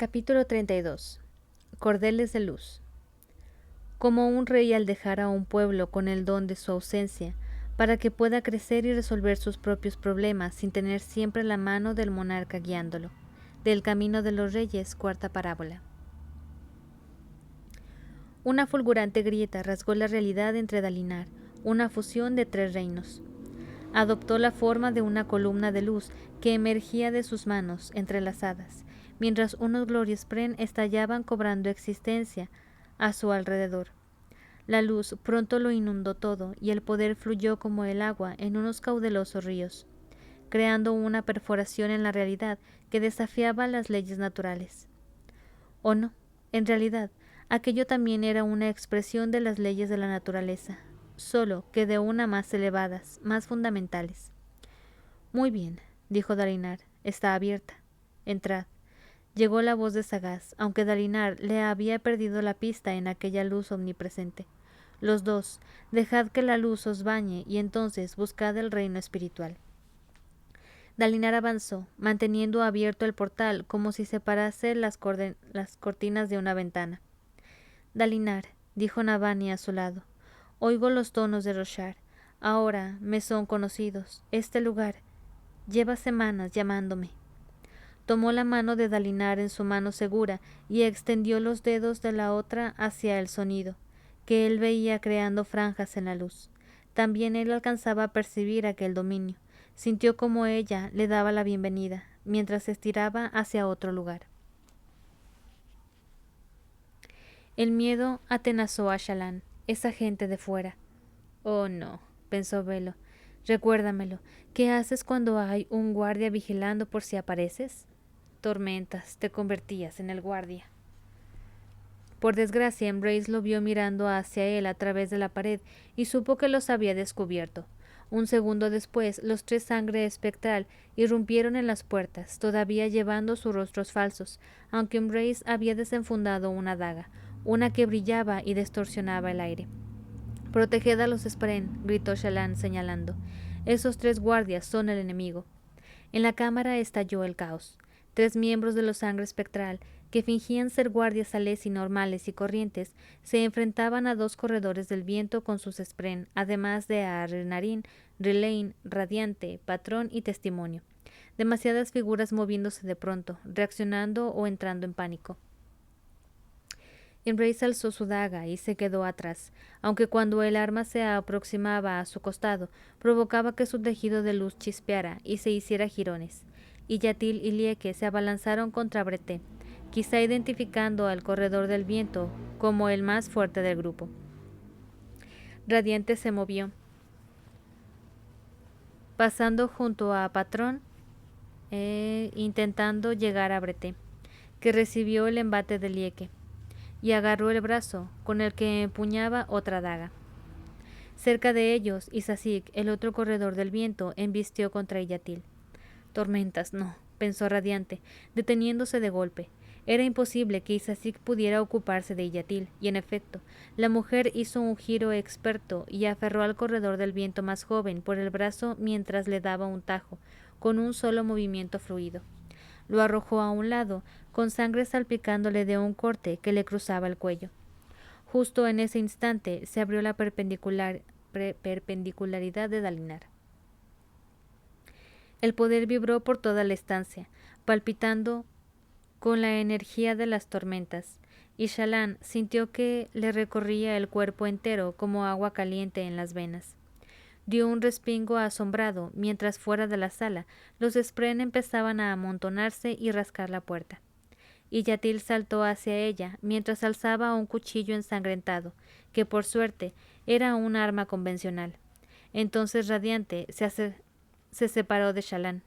Capítulo 32. Cordeles de luz. Como un rey al dejar a un pueblo con el don de su ausencia, para que pueda crecer y resolver sus propios problemas sin tener siempre la mano del monarca guiándolo. Del camino de los reyes, cuarta parábola. Una fulgurante grieta rasgó la realidad entre Dalinar, una fusión de tres reinos. Adoptó la forma de una columna de luz que emergía de sus manos entrelazadas, mientras unos gloriespren estallaban cobrando existencia a su alrededor. La luz pronto lo inundó todo y el poder fluyó como el agua en unos caudalosos ríos, creando una perforación en la realidad que desafiaba las leyes naturales. ¿O no? En realidad, aquello también era una expresión de las leyes de la naturaleza, solo que de una más elevadas, más fundamentales. Muy bien, dijo Dalinar, está abierta. Entrad. Llegó la voz de Sagaz, aunque Dalinar le había perdido la pista en aquella luz omnipresente. Los dos, dejad que la luz os bañe y entonces buscad el reino espiritual. Dalinar avanzó, manteniendo abierto el portal como si separase las cortinas de una ventana. Dalinar, dijo Navani a su lado, oigo los tonos de Roshar. Ahora me son conocidos. Este lugar lleva semanas llamándome. Tomó la mano de Dalinar en su mano segura y extendió los dedos de la otra hacia el sonido, que él veía creando franjas en la luz. También él alcanzaba a percibir aquel dominio. Sintió como ella le daba la bienvenida, mientras se estiraba hacia otro lugar. El miedo atenazó a Shallan, esa gente de fuera. Oh no, pensó Velo, recuérdamelo. ¿Qué haces cuando hay un guardia vigilando por si apareces? Tormentas, te convertías en el guardia. Por desgracia, Embrace lo vio mirando hacia él a través de la pared y supo que los había descubierto. Un segundo después, los tres sangre espectral irrumpieron en las puertas, todavía llevando sus rostros falsos, aunque Embrace había desenfundado una daga, una que brillaba y distorsionaba el aire. «Proteged a los Spren», gritó Shallan señalando. «Esos tres guardias son el enemigo». En la cámara estalló el caos. Tres miembros de los sangre espectral, que fingían ser guardias alesi normales y corrientes, se enfrentaban a dos corredores del viento con sus Spren, además de a Renarin, Relaine, Radiante, Patrón y Testimonio. Demasiadas figuras moviéndose de pronto, reaccionando o entrando en pánico. Embrace alzó su daga y se quedó atrás, aunque cuando el arma se aproximaba a su costado, provocaba que su tejido de luz chispeara y se hiciera jirones. Y Yatil y Lieke se abalanzaron contra Breté, quizá identificando al corredor del viento como el más fuerte del grupo. Radiante se movió, pasando junto a Patrón, intentando llegar a Breté, que recibió el embate de Lieke, y agarró el brazo con el que empuñaba otra daga. Cerca de ellos, Isasik, el otro corredor del viento, embistió contra Iyatil. Tormentas, no, pensó Radiante, deteniéndose de golpe. Era imposible que Isasik pudiera ocuparse de Iyatil, y en efecto, la mujer hizo un giro experto y aferró al corredor del viento más joven por el brazo mientras le daba un tajo, con un solo movimiento fluido. Lo arrojó a un lado, con sangre salpicándole de un corte que le cruzaba el cuello. Justo en ese instante se abrió la perpendicularidad de Dalinar. El poder vibró por toda la estancia, palpitando con la energía de las tormentas, y Shallan sintió que le recorría el cuerpo entero como agua caliente en las venas. Dio un respingo asombrado, mientras fuera de la sala los Spren empezaban a amontonarse y rascar la puerta. Y Yatil saltó hacia ella, mientras alzaba un cuchillo ensangrentado, que por suerte era un arma convencional. Entonces Radiante se separó de Shallan.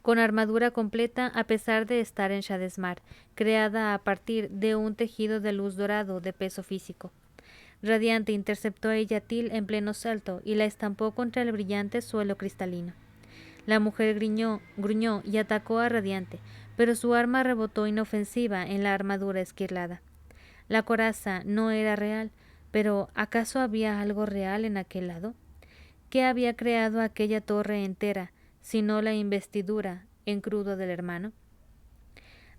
Con armadura completa a pesar de estar en Shadesmar, creada a partir de un tejido de luz dorado de peso físico. Radiante interceptó a Iyatil en pleno salto y la estampó contra el brillante suelo cristalino. La mujer gruñó y atacó a Radiante, pero su arma rebotó inofensiva en la armadura esquirlada. La coraza no era real, pero ¿acaso había algo real en aquel lado? ¿Qué había creado aquella torre entera, sino la investidura en crudo del hermano?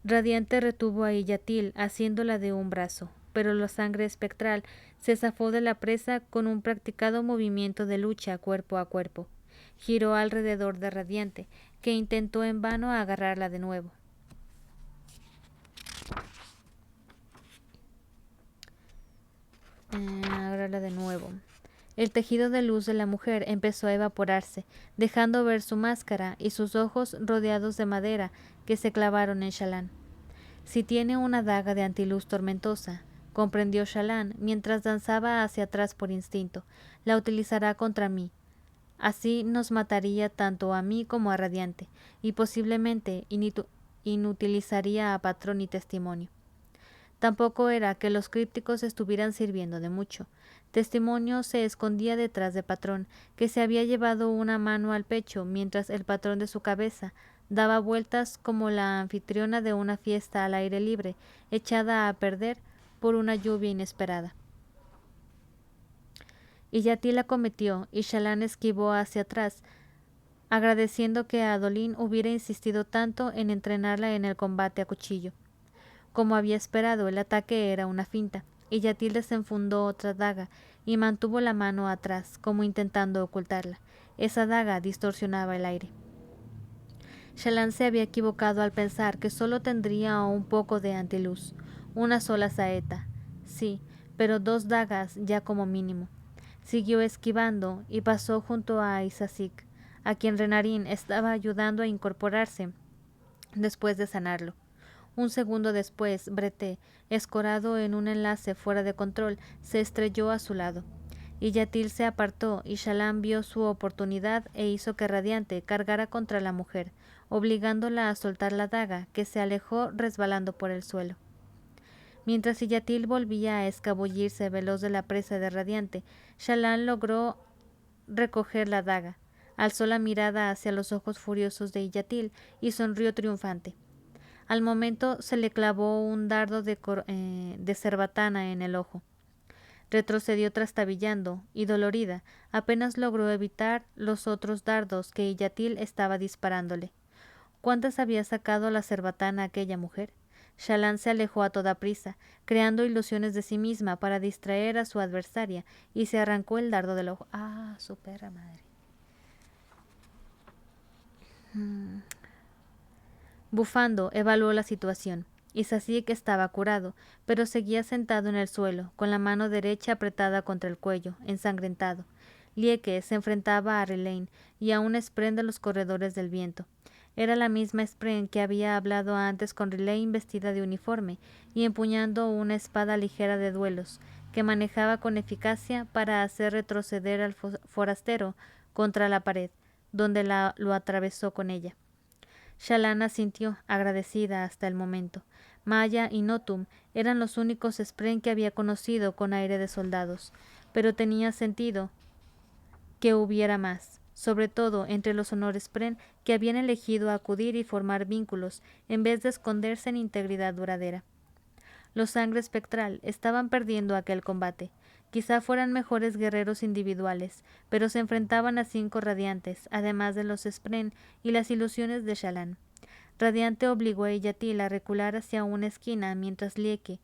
Radiante retuvo a Iyatil haciéndola de un brazo, pero la sangre espectral se zafó de la presa con un practicado movimiento de lucha cuerpo a cuerpo. Giró alrededor de Radiante, que intentó en vano agarrarla de nuevo. Agarrarla de nuevo. El tejido de luz de la mujer empezó a evaporarse, dejando ver su máscara y sus ojos rodeados de madera que se clavaron en Shallan. Si tiene una daga de antiluz tormentosa, comprendió Shallan mientras danzaba hacia atrás por instinto, la utilizará contra mí. Así nos mataría tanto a mí como a Radiante, y posiblemente inutilizaría a patrón y testimonio. Tampoco era que los crípticos estuvieran sirviendo de mucho. Testimonio se escondía detrás de patrón, que se había llevado una mano al pecho mientras el patrón de su cabeza daba vueltas como la anfitriona de una fiesta al aire libre, echada a perder por una lluvia inesperada. Iyatil la cometió y Shallan esquivó hacia atrás, agradeciendo que Adolin hubiera insistido tanto en entrenarla en el combate a cuchillo. Como había esperado, el ataque era una finta. Iyatil desenfundó otra daga y mantuvo la mano atrás, como intentando ocultarla. Esa daga distorsionaba el aire. Shallan se había equivocado al pensar que solo tendría un poco de antiluz, una sola saeta. Sí, pero 2 dagas ya como mínimo. Siguió esquivando y pasó junto a Isasik, a quien Renarin estaba ayudando a incorporarse después de sanarlo. Un segundo después, Breté, escorado en un enlace fuera de control, se estrelló a su lado. Iyatil se apartó y Shallan vio su oportunidad e hizo que Radiante cargara contra la mujer, obligándola a soltar la daga, que se alejó resbalando por el suelo. Mientras Iyatil volvía a escabullirse veloz de la presa de Radiante, Shallan logró recoger la daga, alzó la mirada hacia los ojos furiosos de Iyatil y sonrió triunfante. Al momento se le clavó un dardo de cerbatana en el ojo. Retrocedió trastabillando y dolorida, apenas logró evitar los otros dardos que Iyatil estaba disparándole. ¿Cuántas había sacado la cerbatana aquella mujer? Shallan se alejó a toda prisa, creando ilusiones de sí misma para distraer a su adversaria, y se arrancó el dardo del ojo. ¡Ah, su perra madre! Bufando, evaluó la situación. Isasik estaba curado, pero seguía sentado en el suelo, con la mano derecha apretada contra el cuello, ensangrentado. Lieke se enfrentaba a Relein y a un Spren de los corredores del viento. Era la misma Spren que había hablado antes con Relein vestida de uniforme y empuñando una espada ligera de duelos, que manejaba con eficacia para hacer retroceder al forastero contra la pared, donde lo atravesó con ella. Shallan asintió, agradecida hasta el momento. Maya y Notum eran los únicos Spren que había conocido con aire de soldados, pero tenía sentido que hubiera más, sobre todo entre los honores Spren que habían elegido acudir y formar vínculos en vez de esconderse en integridad duradera. Los Sangre Espectral estaban perdiendo aquel combate. Quizá fueran mejores guerreros individuales, pero se enfrentaban a 5 radiantes, además de los Spren y las ilusiones de Shallan. Radiante obligó a Iyatil a recular hacia una esquina mientras Lieke,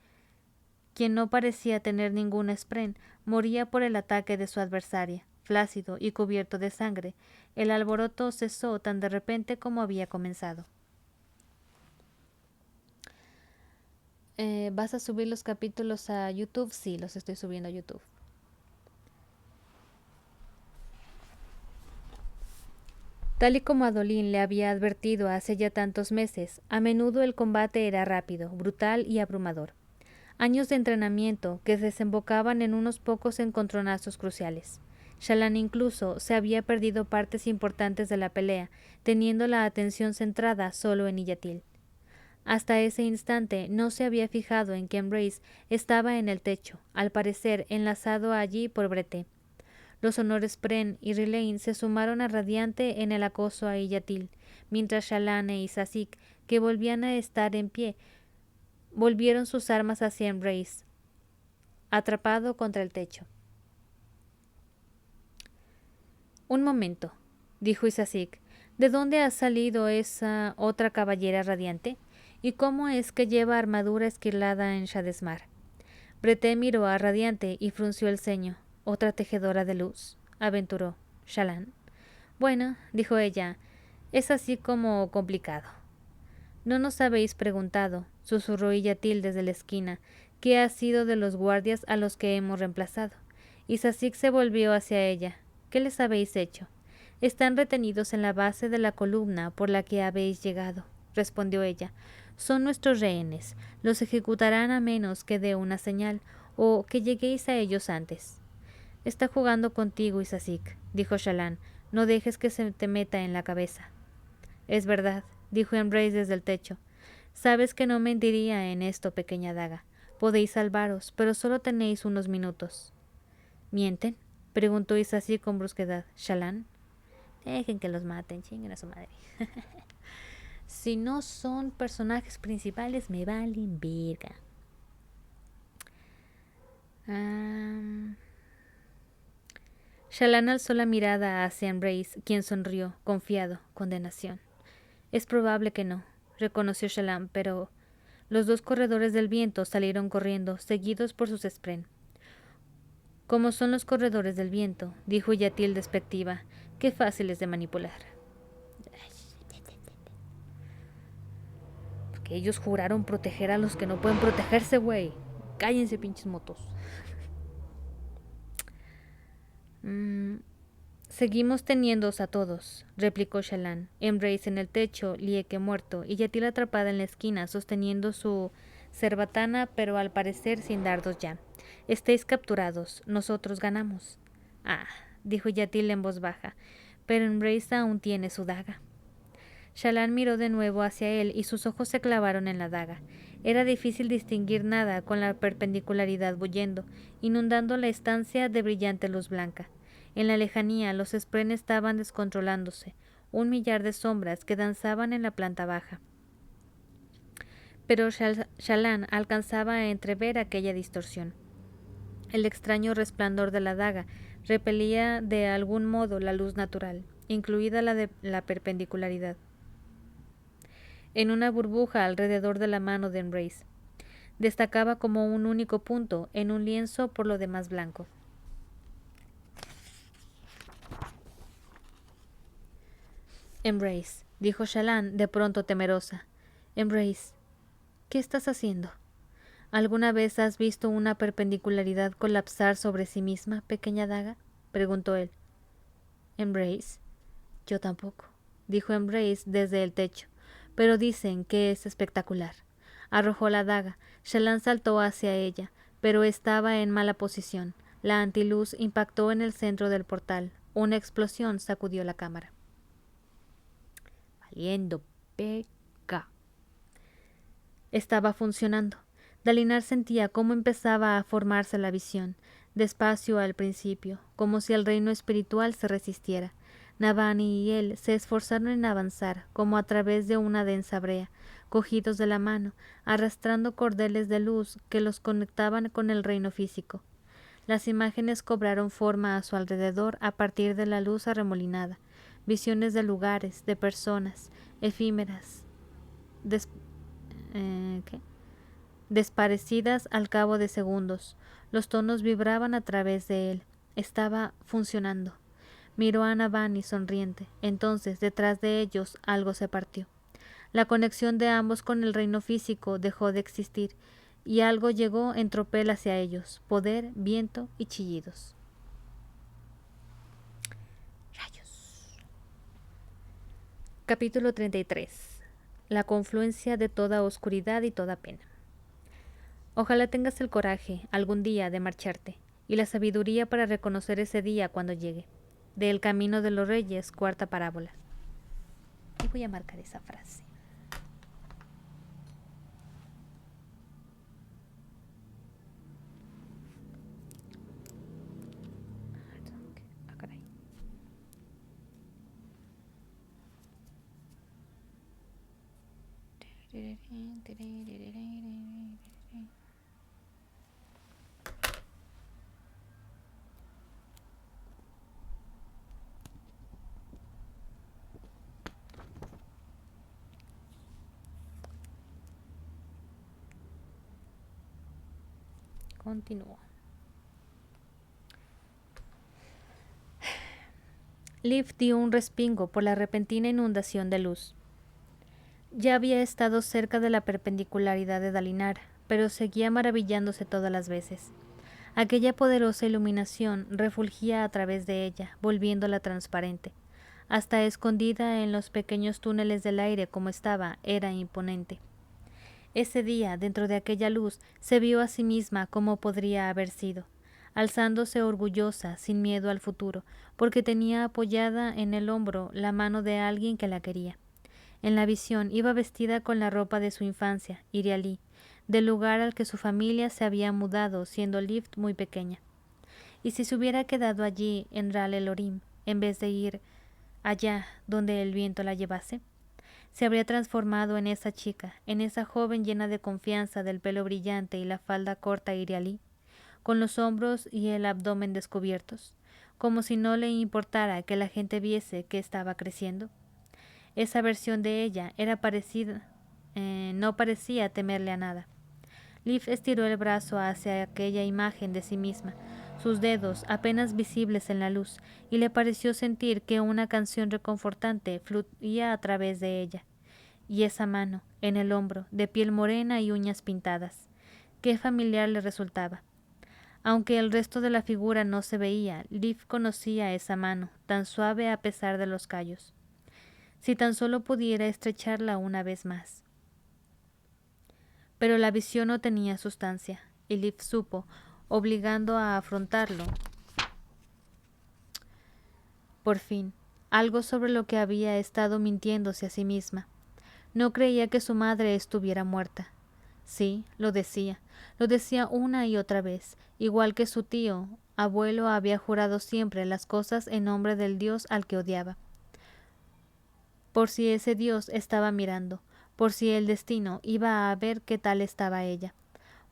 quien no parecía tener ningún Spren, moría por el ataque de su adversaria. Flácido y cubierto de sangre, el alboroto cesó tan de repente como había comenzado. ¿Vas a subir los capítulos a YouTube? Sí, los estoy subiendo a YouTube. Tal y como Adolin le había advertido hace ya tantos meses, a menudo el combate era rápido, brutal y abrumador. Años de entrenamiento que desembocaban en unos pocos encontronazos cruciales. Shallan incluso se había perdido partes importantes de la pelea, teniendo la atención centrada solo en Iyatil. Hasta ese instante no se había fijado en que Embrace estaba en el techo, al parecer enlazado allí por Breté. Los honores Pren y Relein se sumaron a Radiante en el acoso a Iyatil, mientras Shallan e Isasik, que volvían a estar en pie, volvieron sus armas hacia Embrace, atrapado contra el techo. Un momento, dijo Isasik. ¿De dónde ha salido esa otra caballera radiante? ¿Y cómo es que lleva armadura esquilada en Shadesmar? Breté miró a Radiante y frunció el ceño. Otra tejedora de luz, aventuró Shallan. Bueno, dijo ella, es así como complicado. No nos habéis preguntado, susurró Iyatil desde la esquina, qué ha sido de los guardias a los que hemos reemplazado. Y Sasik se volvió hacia ella. ¿Qué les habéis hecho? Están retenidos en la base de la columna por la que habéis llegado, respondió ella. Son nuestros rehenes. Los ejecutarán a menos que dé una señal o que lleguéis a ellos antes. Está jugando contigo, Isasik, dijo Shallan. No dejes que se te meta en la cabeza. Es verdad, dijo Embrace desde el techo. Sabes que no mentiría en esto, pequeña daga. Podéis salvaros, pero solo tenéis unos minutos. ¿Mienten? Preguntó Isasik con brusquedad. ¿Shallan? Dejen que los maten, chinguen a su madre. Si no son personajes principales, me valen verga. Shallan alzó la mirada hacia Embrace, quien sonrió, confiado, condenación. Es probable que no, reconoció Shallan, pero los dos corredores del viento salieron corriendo, seguidos por sus spren. Como son los corredores del viento, dijo Yatil despectiva, qué fáciles de manipular. Porque ellos juraron proteger a los que no pueden protegerse, güey. Cállense, pinches motos. Seguimos teniéndoos a todos, replicó Shallan. Embrace en el techo, Lieke muerto, y Yatil atrapada en la esquina, sosteniendo su cerbatana, pero al parecer sin dardos ya. Estáis capturados, nosotros ganamos. Ah, dijo Yatil en voz baja, pero Embrace aún tiene su daga. Shallan miró de nuevo hacia él y sus ojos se clavaron en la daga. Era difícil distinguir nada con la perpendicularidad bullendo, inundando la estancia de brillante luz blanca. En la lejanía los spren estaban descontrolándose, un millar de sombras que danzaban en la planta baja. Pero Shallan alcanzaba a entrever aquella distorsión. El extraño resplandor de la daga repelía de algún modo la luz natural, incluida la de la perpendicularidad. En una burbuja alrededor de la mano de Embrace. Destacaba como un único punto en un lienzo por lo demás blanco. Embrace, dijo Shallan de pronto temerosa. Embrace, ¿qué estás haciendo? ¿Alguna vez has visto una perpendicularidad colapsar sobre sí misma, pequeña daga? Preguntó él. Embrace, yo tampoco, dijo Embrace desde el techo, pero dicen que es espectacular. Arrojó la daga. Shallan saltó hacia ella, pero estaba en mala posición. La antiluz impactó en el centro del portal. Una explosión sacudió la cámara. Valiendo peca. Estaba funcionando. Dalinar sentía cómo empezaba a formarse la visión, despacio al principio, como si el reino espiritual se resistiera. Navani y él se esforzaron en avanzar, como a través de una densa brea, cogidos de la mano, arrastrando cordeles de luz que los conectaban con el reino físico. Las imágenes cobraron forma a su alrededor a partir de la luz arremolinada, visiones de lugares, de personas, efímeras, desparecidas al cabo de segundos. Los tonos vibraban a través de él. Estaba funcionando. Miró a Navani sonriente. Entonces, detrás de ellos, algo se partió. La conexión de ambos con el reino físico dejó de existir, y algo llegó en tropel hacia ellos, poder, viento y chillidos. Rayos. Capítulo 33. La confluencia de toda oscuridad y toda pena. Ojalá tengas el coraje, algún día, de marcharte, y la sabiduría para reconocer ese día cuando llegue. De El Camino de los Reyes, cuarta parábola. Y voy a marcar esa frase. Ah, caray. Continúo. Liv dio un respingo por la repentina inundación de luz. Ya había estado cerca de la perpendicularidad de Dalinar, pero seguía maravillándose todas las veces. Aquella poderosa iluminación refulgía a través de ella, volviéndola transparente. Hasta escondida en los pequeños túneles del aire como estaba, era imponente. Ese día, dentro de aquella luz, se vio a sí misma como podría haber sido, alzándose orgullosa, sin miedo al futuro, porque tenía apoyada en el hombro la mano de alguien que la quería. En la visión iba vestida con la ropa de su infancia, Irialí, del lugar al que su familia se había mudado siendo Liv muy pequeña. Y si se hubiera quedado allí en Ral Elorim, en vez de ir allá donde el viento la llevase, se habría transformado en esa chica, en esa joven llena de confianza, del pelo brillante y la falda corta Irialí, con los hombros y el abdomen descubiertos, como si no le importara que la gente viese que estaba creciendo. Esa versión de ella era parecida, no parecía temerle a nada. Liv estiró el brazo hacia aquella imagen de sí misma, sus dedos apenas visibles en la luz, y le pareció sentir que una canción reconfortante fluía a través de ella. Y esa mano, en el hombro, de piel morena y uñas pintadas. Qué familiar le resultaba. Aunque el resto de la figura no se veía, Liv conocía esa mano, tan suave a pesar de los callos. Si tan solo pudiera estrecharla una vez más. Pero la visión no tenía sustancia, y Liv supo, obligando a afrontarlo, por fin, algo sobre lo que había estado mintiéndose a sí misma. No creía que su madre estuviera muerta. Sí, lo decía una y otra vez, igual que su tío, abuelo había jurado siempre las cosas en nombre del Dios al que odiaba. Por si ese Dios estaba mirando, por si el destino iba a ver qué tal estaba ella,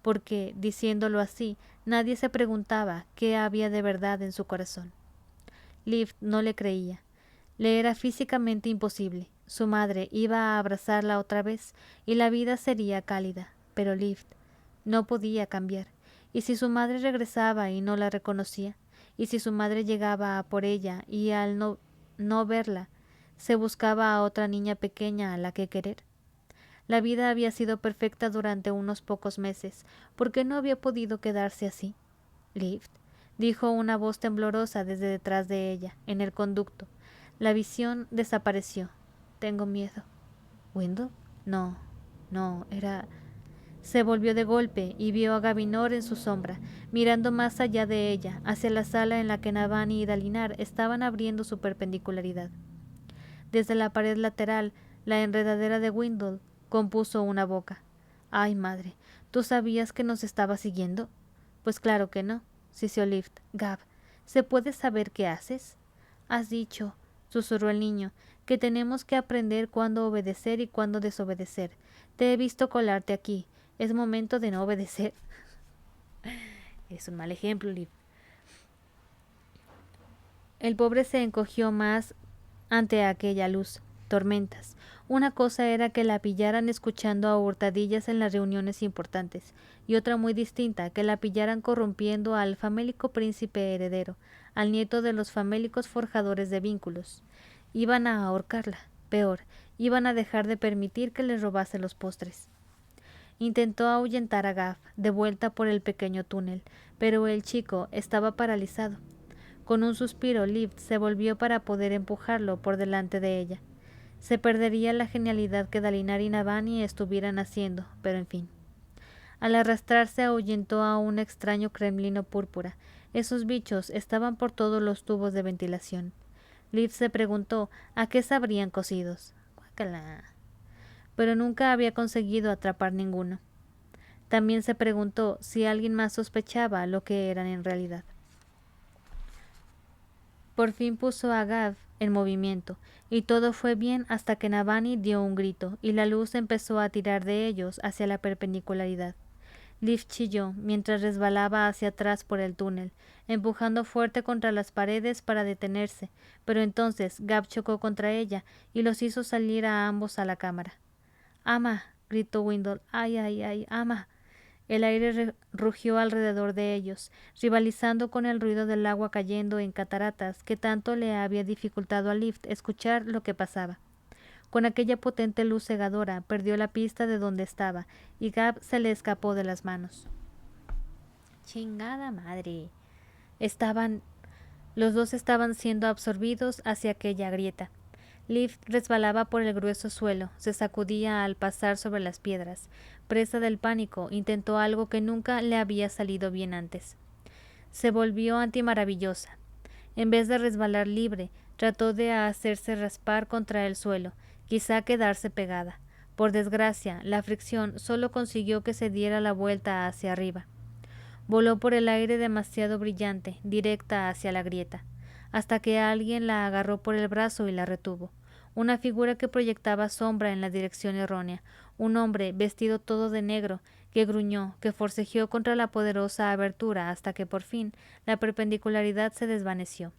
porque, diciéndolo así, nadie se preguntaba qué había de verdad en su corazón. Liv no le creía. Le era físicamente imposible. Su madre iba a abrazarla otra vez y la vida sería cálida, pero Liv no podía cambiar. ¿Y si su madre regresaba y no la reconocía? ¿Y si su madre llegaba a por ella y al no verla, se buscaba a otra niña pequeña a la que querer? La vida había sido perfecta durante unos pocos meses. ¿Por qué no había podido quedarse así? Liv, dijo una voz temblorosa desde detrás de ella, en el conducto. La visión desapareció. Tengo miedo. ¿Wendell? No, era... Se volvió de golpe y vio a Gavinor en su sombra, mirando más allá de ella, hacia la sala en la que Navani y Dalinar estaban abriendo su perpendicularidad. Desde la pared lateral, la enredadera de Wendell compuso una boca. «Ay, madre, ¿tú sabías que nos estaba siguiendo?» «Pues claro que no», sisió Liv. «Gab, ¿se puede saber qué haces?» «Has dicho», susurró el niño, «que tenemos que aprender cuándo obedecer y cuándo desobedecer. Te he visto colarte aquí. Es momento de no obedecer». Es un mal ejemplo, Liv. El pobre se encogió más ante aquella luz. Tormentas. Una cosa era que la pillaran escuchando a hurtadillas en las reuniones importantes, y otra muy distinta, que la pillaran corrompiendo al famélico príncipe heredero, al nieto de los famélicos forjadores de vínculos. Iban a ahorcarla. Peor, iban a dejar de permitir que les robase los postres. Intentó ahuyentar a Gav, de vuelta por el pequeño túnel, pero el chico estaba paralizado. Con un suspiro, Liv se volvió para poder empujarlo por delante de ella. Se perdería la genialidad que Dalinar y Navani estuvieran haciendo, pero en fin. Al arrastrarse ahuyentó a un extraño cremlino púrpura. Esos bichos estaban por todos los tubos de ventilación. Liv se preguntó a qué sabrían cocidos. ¡Guácala! Pero nunca había conseguido atrapar ninguno. También se preguntó si alguien más sospechaba lo que eran en realidad. Por fin puso a Gav en movimiento, y todo fue bien hasta que Navani dio un grito, y la luz empezó a tirar de ellos hacia la perpendicularidad. Liv chilló mientras resbalaba hacia atrás por el túnel, empujando fuerte contra las paredes para detenerse, pero entonces Gav chocó contra ella y los hizo salir a ambos a la cámara. «¡Ama!», gritó Wendell. «¡Ay, ay, ay, ama!». El aire rugió alrededor de ellos, rivalizando con el ruido del agua cayendo en cataratas que tanto le había dificultado a Lift escuchar lo que pasaba. Con aquella potente luz cegadora perdió la pista de dónde estaba, y Gav se le escapó de las manos. ¡Chingada madre! Los dos estaban siendo absorbidos hacia aquella grieta. Liv resbalaba por el grueso suelo, se sacudía al pasar sobre las piedras. Presa del pánico, intentó algo que nunca le había salido bien antes. Se volvió antimaravillosa. En vez de resbalar libre, trató de hacerse raspar contra el suelo, quizá quedarse pegada. Por desgracia, la fricción solo consiguió que se diera la vuelta hacia arriba. Voló por el aire demasiado brillante, directa hacia la grieta, hasta que alguien la agarró por el brazo y la retuvo. Una figura que proyectaba sombra en la dirección errónea, un hombre vestido todo de negro, que gruñó, que forcejeó contra la poderosa abertura hasta que por fin la perpendicularidad se desvaneció.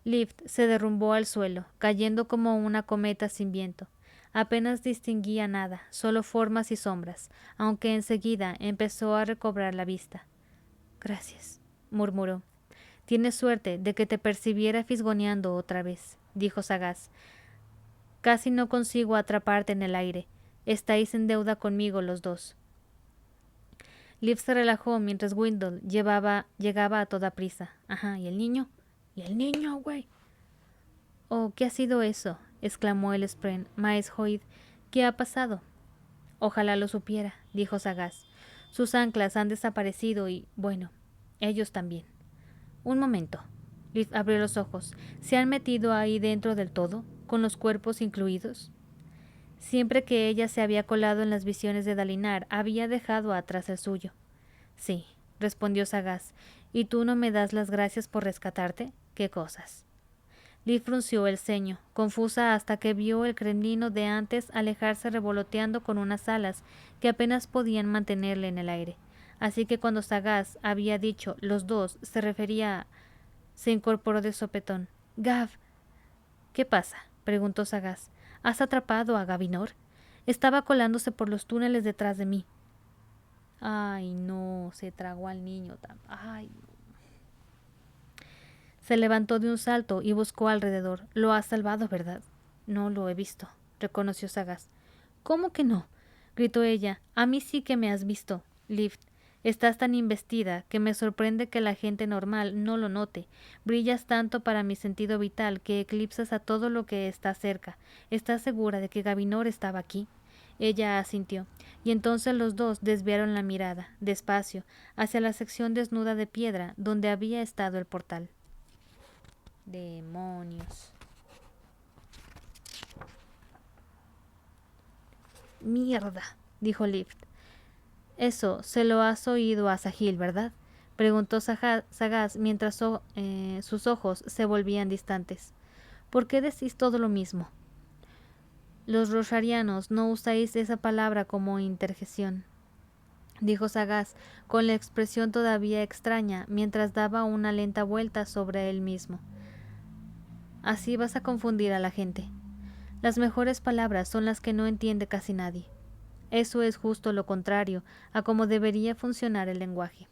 Lift se derrumbó al suelo, cayendo como una cometa sin viento. Apenas distinguía nada, solo formas y sombras, aunque enseguida empezó a recobrar la vista. «Gracias», murmuró. «Tienes suerte de que te percibiera fisgoneando otra vez», dijo sagaz. «Casi no consigo atraparte en el aire. Estáis en deuda conmigo los dos». Liv se relajó mientras Windle llegaba a toda prisa. «Ajá, ¿y el niño?» «¿Y el niño, güey?» «Oh, ¿qué ha sido eso?», exclamó el Spren. «Maes Hoid, ¿qué ha pasado?» «Ojalá lo supiera», dijo sagaz. «Sus anclas han desaparecido y, bueno, ellos también». «Un momento». Liv abrió los ojos. «¿Se han metido ahí dentro del todo, con los cuerpos incluidos?» Siempre que ella se había colado en las visiones de Dalinar, había dejado atrás el suyo. «Sí», respondió sagaz. «¿Y tú no me das las gracias por rescatarte? ¿Qué cosas?» Liv frunció el ceño, confusa hasta que vio el cremlino de antes alejarse revoloteando con unas alas que apenas podían mantenerle en el aire. Así que cuando sagaz había dicho «los dos», se incorporó de sopetón. «Gav». «¿Qué pasa?», preguntó sagaz. «¿Has atrapado a Gavinor? Estaba colándose por los túneles detrás de mí». «Ay, no», se tragó al niño. «Ay, no». Se levantó de un salto y buscó alrededor. «Lo has salvado, ¿verdad?» «No lo he visto», reconoció sagaz. «¿Cómo que no?», gritó ella. «A mí sí que me has visto, Liv. Estás tan investida que me sorprende que la gente normal no lo note. Brillas tanto para mi sentido vital que eclipsas a todo lo que está cerca. ¿Estás segura de que Gavinor estaba aquí?» Ella asintió, y entonces los dos desviaron la mirada, despacio, hacia la sección desnuda de piedra donde había estado el portal. «Demonios». «Mierda», dijo Lift. «Eso se lo has oído a Sahil, ¿verdad?», preguntó sagaz mientras sus ojos se volvían distantes. «¿Por qué decís todo lo mismo?» «Los rosarianos no usáis esa palabra como interjección», dijo sagaz, con la expresión todavía extraña, mientras daba una lenta vuelta sobre él mismo. «Así vas a confundir a la gente. Las mejores palabras son las que no entiende casi nadie. Eso es justo lo contrario a cómo debería funcionar el lenguaje».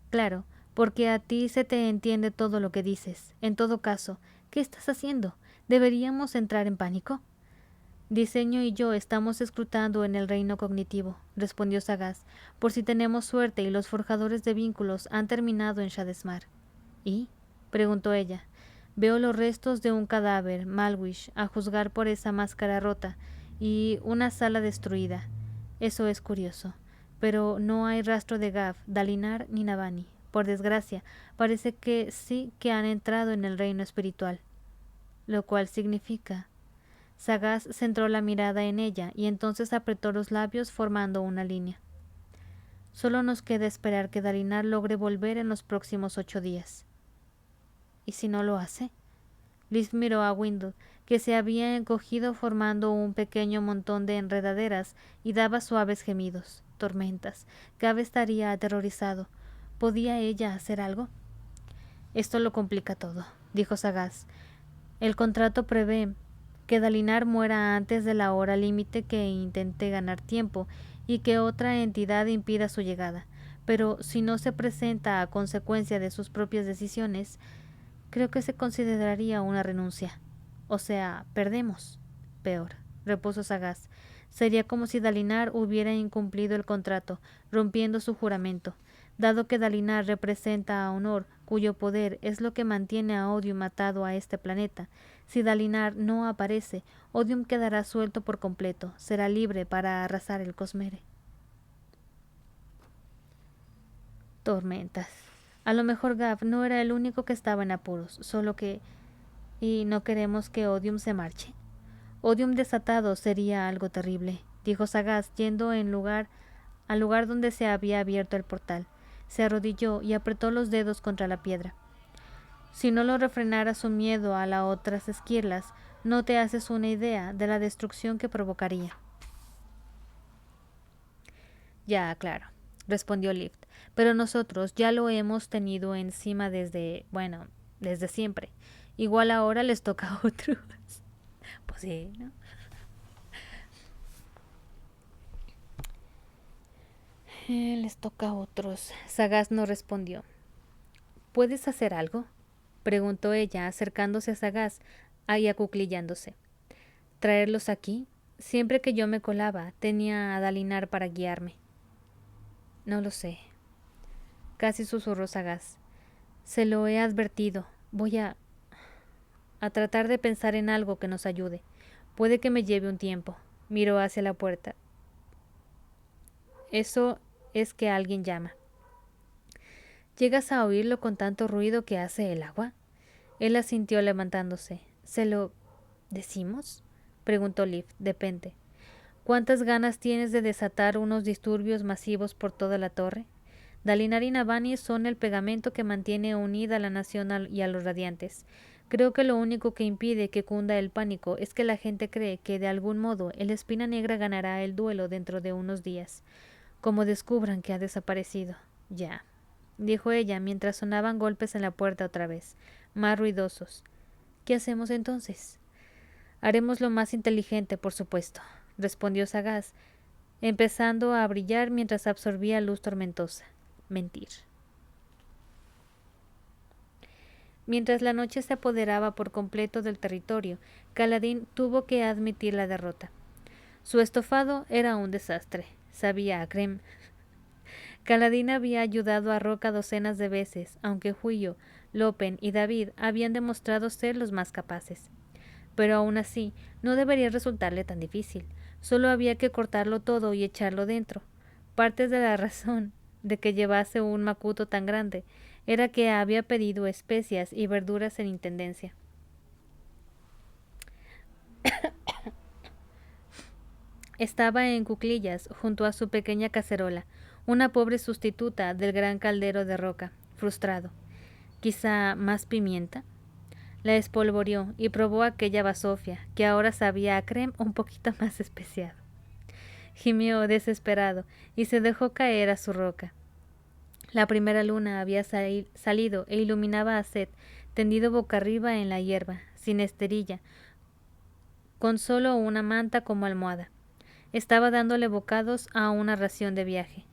«Claro, porque a ti se te entiende todo lo que dices. En todo caso, ¿qué estás haciendo? ¿Deberíamos entrar en pánico?» «Diseño y yo estamos escrutando en el reino cognitivo», respondió sagaz, «por si tenemos suerte y los forjadores de vínculos han terminado en Shadesmar». «¿Y?», preguntó ella. «Veo los restos de un cadáver, Malwish, a juzgar por esa máscara rota, y una sala destruida. Eso es curioso. Pero no hay rastro de Gav, Dalinar ni Navani. Por desgracia, parece que sí que han entrado en el reino espiritual». «Lo cual significa...». Sagaz centró la mirada en ella y entonces apretó los labios formando una línea. «Solo nos queda esperar que Dalinar logre volver en los próximos 8 días». «¿Y si no lo hace?». Liz miró a Windle, que se había encogido formando un pequeño montón de enredaderas y daba suaves gemidos. Tormentas. Gav estaría aterrorizado. ¿Podía ella hacer algo? «Esto lo complica todo», dijo sagaz. «El contrato prevé que Dalinar muera antes de la hora límite que intente ganar tiempo y que otra entidad impida su llegada, pero si no se presenta a consecuencia de sus propias decisiones, creo que se consideraría una renuncia. O sea, perdemos. Peor, repuso Sagaz. Sería como si Dalinar hubiera incumplido el contrato, rompiendo su juramento. Dado que Dalinar representa a Honor, cuyo poder es lo que mantiene a Odium atado a este planeta, si Dalinar no aparece, Odium quedará suelto por completo, será libre para arrasar el Cosmere. Tormentas. A lo mejor Gav no era el único que estaba en apuros, solo que... ¿Y no queremos que Odium se marche? Odium desatado sería algo terrible, dijo Sagaz, yendo al lugar donde se había abierto el portal. Se arrodilló y apretó los dedos contra la piedra. Si no lo refrenara su miedo a las otras esquirlas, no te haces una idea de la destrucción que provocaría. Ya, claro, respondió Lift, pero nosotros ya lo hemos tenido encima desde siempre. Igual ahora les toca a otros. Pues sí, ¿no? Les toca a otros. Sagaz no respondió. ¿Puedes hacer algo?, preguntó ella, acercándose a Sagaz y acuclillándose. ¿Traerlos aquí? Siempre que yo me colaba, tenía a Dalinar para guiarme. No lo sé, casi susurró Sagaz. Se lo he advertido. Voy a tratar de pensar en algo que nos ayude. Puede que me lleve un tiempo. Miró hacia la puerta. Eso es que alguien llama. ¿Llegas a oírlo con tanto ruido que hace el agua? Él asintió levantándose. ¿Se lo decimos?, preguntó Liv, de repente. ¿Cuántas ganas tienes de desatar unos disturbios masivos por toda la torre? Dalinar y Navani son el pegamento que mantiene unida a la nación y a los radiantes. Creo que lo único que impide que cunda el pánico es que la gente cree que de algún modo el Espina Negra ganará el duelo dentro de unos días. Como descubran que ha desaparecido. Ya, dijo ella mientras sonaban golpes en la puerta otra vez, más ruidosos. ¿Qué hacemos entonces? Haremos lo más inteligente, por supuesto, respondió Sagaz, empezando a brillar mientras absorbía luz tormentosa. Mentir. Mientras la noche se apoderaba por completo del territorio, Kaladin tuvo que admitir la derrota. Su estofado era un desastre, sabía a Krem. Kaladin había ayudado a Roca docenas de veces, aunque Huyo, Lopen y David habían demostrado ser los más capaces. Pero aún así, no debería resultarle tan difícil. Solo había que cortarlo todo y echarlo dentro. Parte de la razón de que llevase un macuto tan grande era que había pedido especias y verduras en intendencia. Estaba en cuclillas junto a su pequeña cacerola, una pobre sustituta del gran caldero de Roca, frustrado. ¿Quizá más pimienta? La espolvoreó y probó aquella basofia, que ahora sabía a creme un poquito más especiado. Gimió desesperado y se dejó caer a su roca. La primera luna había salido e iluminaba a Seth, tendido boca arriba en la hierba, sin esterilla, con solo una manta como almohada. Estaba dándole bocados a una ración de viaje.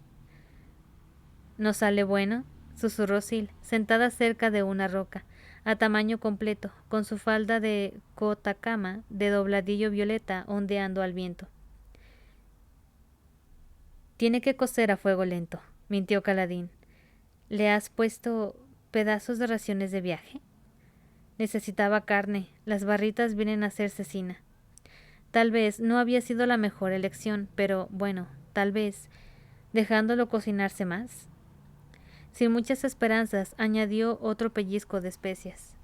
¿No sale bueno?, susurró Sil, sentada cerca de una roca, a tamaño completo, con su falda de cotacama de dobladillo violeta ondeando al viento. Tiene que cocer a fuego lento, mintió Kaladin. ¿Le has puesto pedazos de raciones de viaje? Necesitaba carne, las barritas vienen a ser cecina. Tal vez no había sido la mejor elección, pero bueno, tal vez, dejándolo cocinarse más. Sin muchas esperanzas, añadió otro pellizco de especias.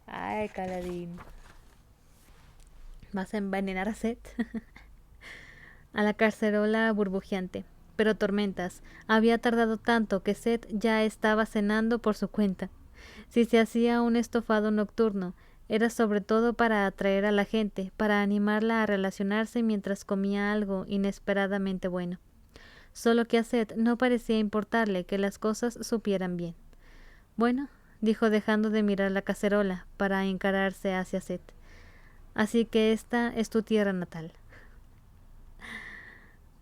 Ay, Kaladin. ¿Vas a envenenar a Seth? A la cacerola burbujeante. Pero Tormentas, había tardado tanto que Seth ya estaba cenando por su cuenta. Si se hacía un estofado nocturno, era sobre todo para atraer a la gente, para animarla a relacionarse mientras comía algo inesperadamente bueno. Solo que a Seth no parecía importarle que las cosas supieran bien. Bueno, dijo dejando de mirar la cacerola para encararse hacia Seth. Así que esta es tu tierra natal.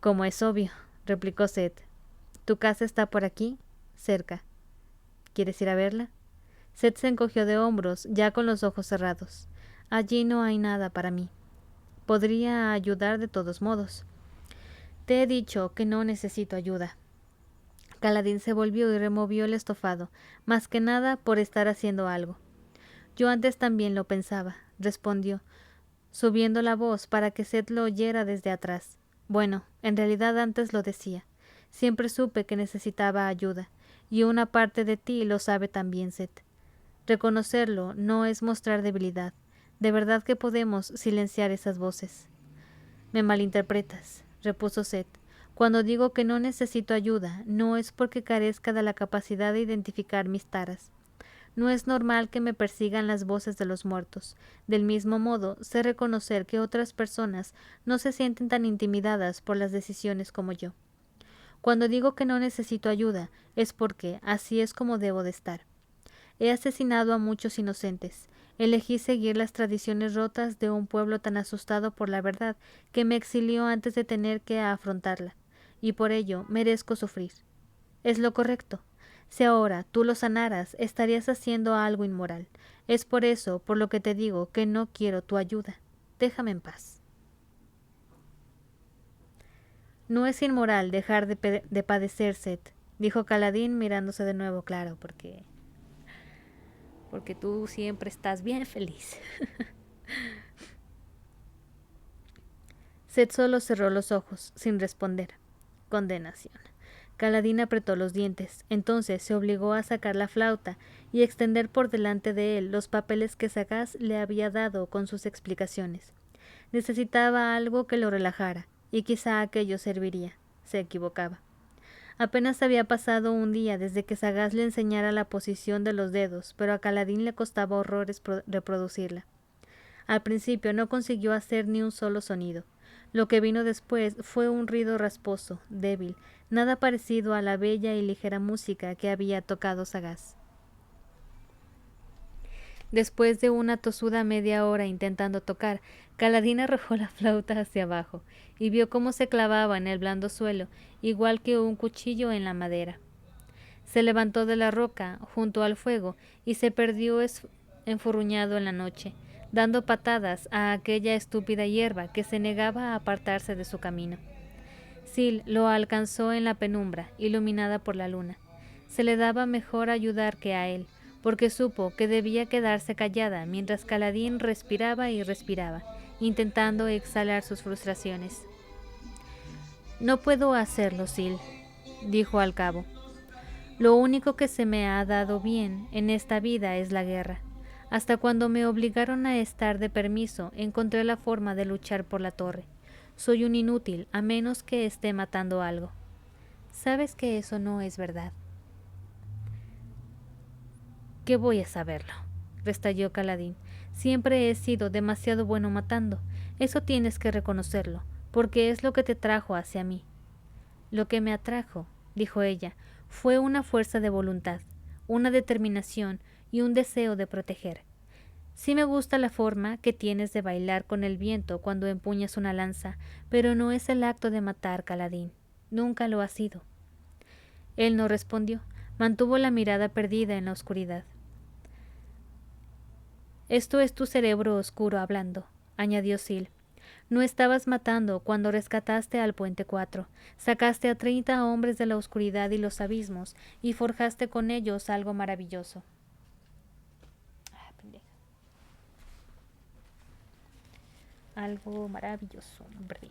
Como es obvio, replicó Seth. ¿Tu casa está por aquí? Cerca. ¿Quieres ir a verla? Seth se encogió de hombros, ya con los ojos cerrados. Allí no hay nada para mí. Podría ayudar de todos modos. Te he dicho que no necesito ayuda. Kaladin se volvió y removió el estofado, más que nada por estar haciendo algo. Yo antes también lo pensaba, respondió, subiendo la voz para que Seth lo oyera desde atrás. Bueno, en realidad antes lo decía. Siempre supe que necesitaba ayuda, y una parte de ti lo sabe también, Seth. Reconocerlo no es mostrar debilidad. De verdad que podemos silenciar esas voces. Me malinterpretas, repuso Seth. Cuando digo que no necesito ayuda, no es porque carezca de la capacidad de identificar mis taras. No es normal que me persigan las voces de los muertos. Del mismo modo, sé reconocer que otras personas no se sienten tan intimidadas por las decisiones como yo. Cuando digo que no necesito ayuda, es porque así es como debo de estar. He asesinado a muchos inocentes. Elegí seguir las tradiciones rotas de un pueblo tan asustado por la verdad que me exilió antes de tener que afrontarla, y por ello merezco sufrir. Es lo correcto. Si ahora tú lo sanaras, estarías haciendo algo inmoral. Es por eso por lo que te digo que no quiero tu ayuda. Déjame en paz. No es inmoral dejar de padecer, Seth, dijo Kaladin mirándose de nuevo, claro, porque tú siempre estás bien feliz. Seth solo cerró los ojos, sin responder. Condenación. Kaladin apretó los dientes. Entonces se obligó a sacar la flauta y extender por delante de él los papeles que Sagaz le había dado con sus explicaciones. Necesitaba algo que lo relajara, y quizá aquello serviría. Se equivocaba. Apenas había pasado un día desde que Sagaz le enseñara la posición de los dedos, pero a Kaladin le costaba horrores reproducirla. Al principio no consiguió hacer ni un solo sonido. Lo que vino después fue un ruido rasposo, débil, nada parecido a la bella y ligera música que había tocado Sagaz. Después de una tosuda media hora intentando tocar, Kaladin arrojó la flauta hacia abajo y vio cómo se clavaba en el blando suelo, igual que un cuchillo en la madera. Se levantó de la roca junto al fuego y se perdió enfurruñado en la noche, dando patadas a aquella estúpida hierba que se negaba a apartarse de su camino. Sil lo alcanzó en la penumbra, iluminada por la luna. Se le daba mejor ayudar que a él, porque supo que debía quedarse callada mientras Kaladin respiraba y respiraba, intentando exhalar sus frustraciones. No puedo hacerlo, Sil, dijo al cabo. Lo único que se me ha dado bien en esta vida es la guerra. Hasta cuando me obligaron a estar de permiso, encontré la forma de luchar por la torre. Soy un inútil, a menos que esté matando algo. Sabes que eso no es verdad. ¿Qué voy a saberlo? Restalló Kaladin. Siempre he sido demasiado bueno matando. Eso tienes que reconocerlo, porque es lo que te trajo hacia mí. Lo que me atrajo, dijo ella, fue una fuerza de voluntad, una determinación y un deseo de proteger. Sí me gusta la forma que tienes de bailar con el viento cuando empuñas una lanza, pero no es el acto de matar, Kaladin. Nunca lo ha sido. Él no respondió. Mantuvo la mirada perdida en la oscuridad. Esto es tu cerebro oscuro hablando, añadió Sil. No estabas matando cuando rescataste al Puente 4. Sacaste a 30 hombres de la oscuridad y los abismos y forjaste con ellos algo maravilloso. Algo maravilloso, hombre.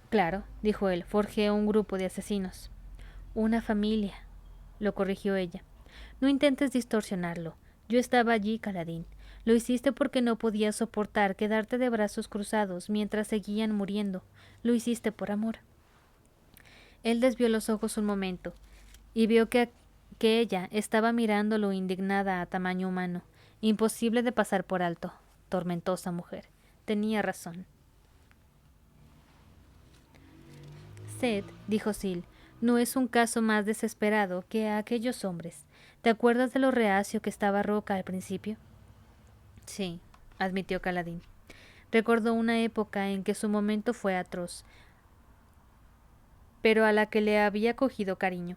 Claro, dijo él, forjé un grupo de asesinos. Una familia, lo corrigió ella. No intentes distorsionarlo. Yo estaba allí, Kaladin. Lo hiciste porque no podías soportar quedarte de brazos cruzados mientras seguían muriendo. Lo hiciste por amor. Él desvió los ojos un momento y vio que ella estaba mirándolo indignada a tamaño humano. Imposible de pasar por alto. Tormentosa mujer. Tenía razón. Seth, dijo Sil, no es un caso más desesperado que a aquellos hombres. ¿Te acuerdas de lo reacio que estaba Roca al principio? Sí, admitió Kaladin. Recordó una época en que su momento fue atroz, pero a la que le había cogido cariño.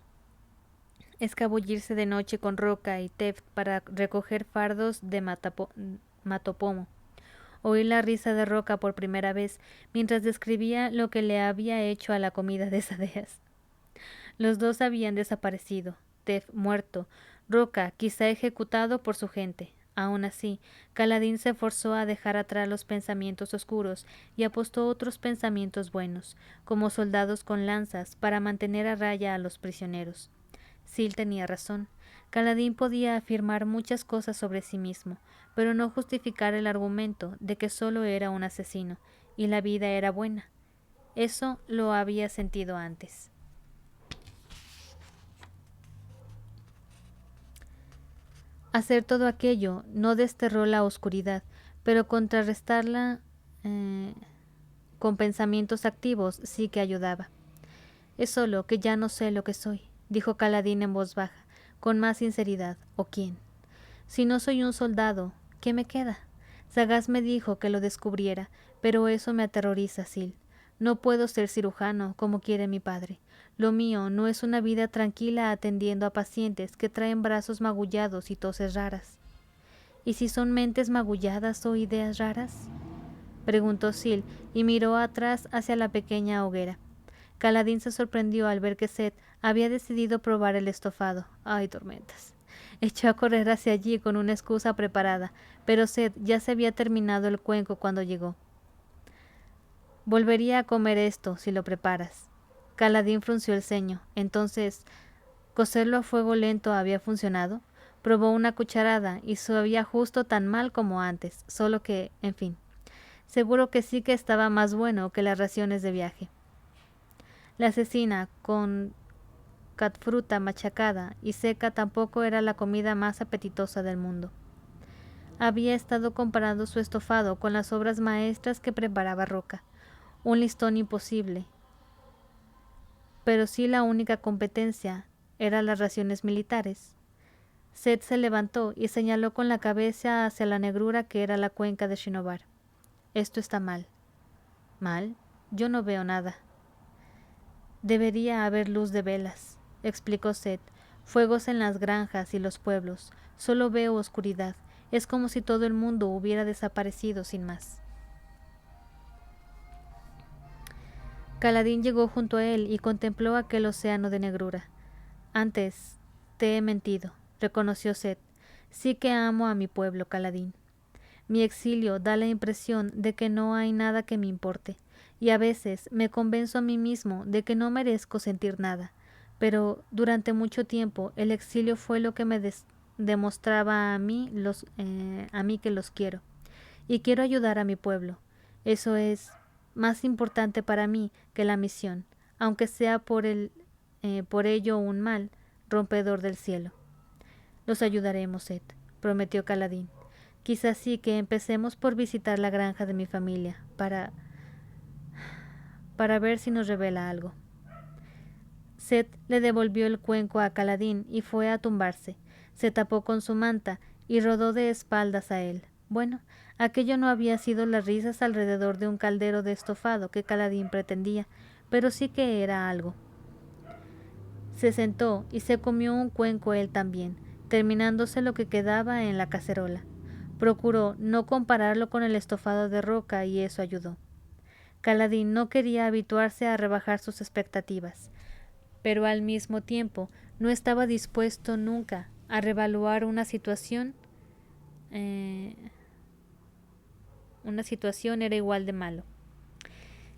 Escabullirse de noche con Roca y Teft para recoger fardos de matopomo. Oí la risa de Roca por primera vez mientras describía lo que le había hecho a la comida de Sadeas. Los dos habían desaparecido, Teft muerto, Roca quizá ejecutado por su gente. Aun así, Kaladin se forzó a dejar atrás los pensamientos oscuros y apostó otros pensamientos buenos, como soldados con lanzas, para mantener a raya a los prisioneros. Sil tenía razón. Kaladin podía afirmar muchas cosas sobre sí mismo, pero no justificar el argumento de que solo era un asesino, y la vida era buena. Eso lo había sentido antes. Hacer todo aquello no desterró la oscuridad, pero contrarrestarla con pensamientos activos sí que ayudaba. Es solo que ya no sé lo que soy, dijo Kaladin en voz baja, con más sinceridad. ¿O quién? Si no soy un soldado, ¿qué me queda? Sagaz me dijo que lo descubriera, pero eso me aterroriza, Sil. No puedo ser cirujano, como quiere mi padre. Lo mío no es una vida tranquila atendiendo a pacientes que traen brazos magullados y toses raras. ¿Y si son mentes magulladas o ideas raras? Preguntó Sil y miró atrás hacia la pequeña hoguera. Kaladin se sorprendió al ver que Seth había decidido probar el estofado. ¡Ay, tormentas! Echó a correr hacia allí con una excusa preparada, pero Seth ya se había terminado el cuenco cuando llegó. Volvería a comer esto si lo preparas. Kaladin frunció el ceño. Entonces, ¿cocerlo a fuego lento había funcionado? Probó una cucharada y sabía justo tan mal como antes, solo que, en fin, seguro que sí que estaba más bueno que las raciones de viaje. La cecina, con catfruta machacada y seca, tampoco era la comida más apetitosa del mundo. Había estado comparando su estofado con las obras maestras que preparaba Roca. Un listón imposible. Pero sí la única competencia eran las raciones militares. Seth se levantó y señaló con la cabeza hacia la negrura que era la cuenca de Shinobar. Esto está mal. ¿Mal? Yo no veo nada. Debería haber luz de velas, explicó Seth. Fuegos en las granjas y los pueblos. Solo veo oscuridad. Es como si todo el mundo hubiera desaparecido sin más. Kaladin llegó junto a él y contempló aquel océano de negrura. Antes te he mentido, reconoció Seth. Sí que amo a mi pueblo, Kaladin. Mi exilio da la impresión de que no hay nada que me importe, y a veces me convenzo a mí mismo de que no merezco sentir nada, pero durante mucho tiempo el exilio fue lo que me demostraba a mí que los quiero, y quiero ayudar a mi pueblo. Eso es más importante para mí que la misión, aunque sea por ello un mal rompedor del cielo. Los ayudaremos, Seth, prometió Kaladin. Quizás sí que empecemos por visitar la granja de mi familia, para ver si nos revela algo. Seth le devolvió el cuenco a Kaladin y fue a tumbarse. Se tapó con su manta y rodó de espaldas a él. Bueno, aquello no había sido las risas alrededor de un caldero de estofado que Kaladin pretendía, pero sí que era algo. Se sentó y se comió un cuenco él también, terminándose lo que quedaba en la cacerola. Procuró no compararlo con el estofado de Roca y eso ayudó. Kaladin no quería habituarse a rebajar sus expectativas, pero al mismo tiempo no estaba dispuesto nunca a revaluar una situación era igual de malo.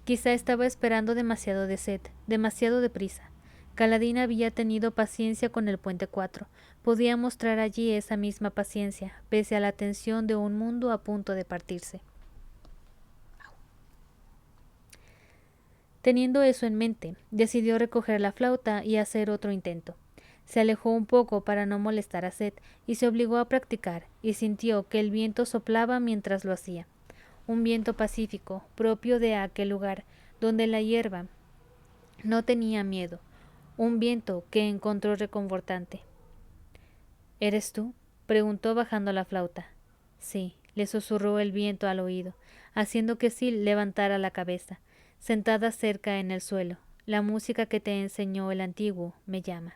Quizá estaba esperando demasiado de Seth, demasiado deprisa. Kaladin había tenido paciencia con el Puente 4. Podía mostrar allí esa misma paciencia, pese a la tensión de un mundo a punto de partirse. Teniendo eso en mente, decidió recoger la flauta y hacer otro intento. Se alejó un poco para no molestar a Seth y se obligó a practicar, y sintió que el viento soplaba mientras lo hacía. Un viento pacífico, propio de aquel lugar, donde la hierba no tenía miedo. Un viento que encontró reconfortante. ¿Eres tú?, preguntó bajando la flauta. Sí, le susurró el viento al oído, haciendo que Sil levantara la cabeza. Sentada cerca en el suelo, la música que te enseñó el antiguo me llama.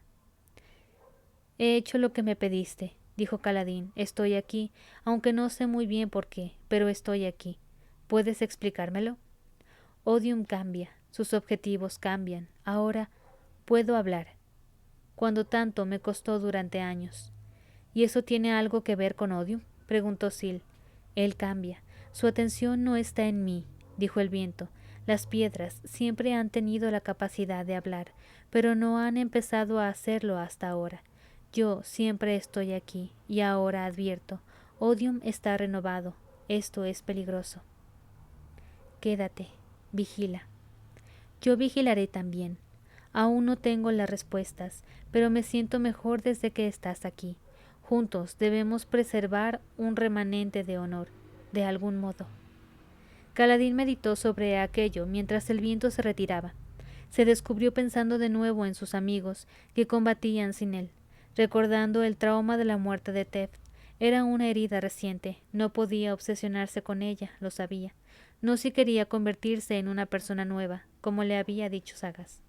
He hecho lo que me pediste, dijo Kaladin. Estoy aquí, aunque no sé muy bien por qué, pero estoy aquí. ¿Puedes explicármelo? Odium cambia, sus objetivos cambian. Ahora puedo hablar, cuando tanto me costó durante años. ¿Y eso tiene algo que ver con Odium?, preguntó Sil. Él cambia. Su atención no está en mí, dijo el viento. Las piedras siempre han tenido la capacidad de hablar, pero no han empezado a hacerlo hasta ahora. Yo siempre estoy aquí, y ahora advierto, Odium está renovado. Esto es peligroso. Quédate, vigila. Yo vigilaré también. Aún no tengo las respuestas, pero me siento mejor desde que estás aquí. Juntos debemos preservar un remanente de honor, de algún modo. Kaladin meditó sobre aquello mientras el viento se retiraba. Se descubrió pensando de nuevo en sus amigos, que combatían sin él, recordando el trauma de la muerte de Teft. Era una herida reciente, no podía obsesionarse con ella, lo sabía. No si quería convertirse en una persona nueva, como le había dicho Sagas.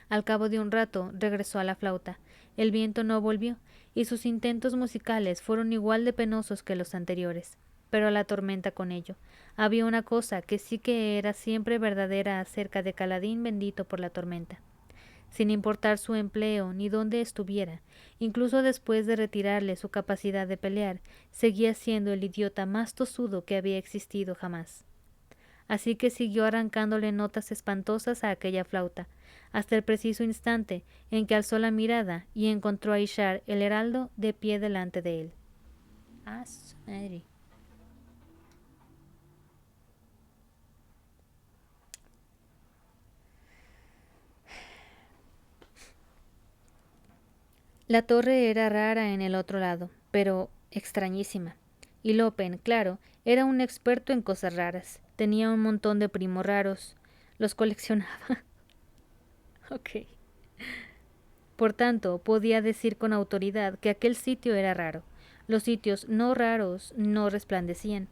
Al cabo de un rato regresó a la flauta. El viento no volvió, y sus intentos musicales fueron igual de penosos que los anteriores. Pero la tormenta con ello. Había una cosa que sí que era siempre verdadera acerca de Kaladin bendito por la tormenta. Sin importar su empleo ni dónde estuviera, incluso después de retirarle su capacidad de pelear, seguía siendo el idiota más tosudo que había existido jamás. Así que siguió arrancándole notas espantosas a aquella flauta, hasta el preciso instante en que alzó la mirada y encontró a Ishar el heraldo de pie delante de él. ¡Ah, su madre! La torre era rara en el otro lado, pero extrañísima. Y Lopen, claro, era un experto en cosas raras. Tenía un montón de primos raros. Los coleccionaba. Ok. Por tanto, podía decir con autoridad que aquel sitio era raro. Los sitios no raros no resplandecían.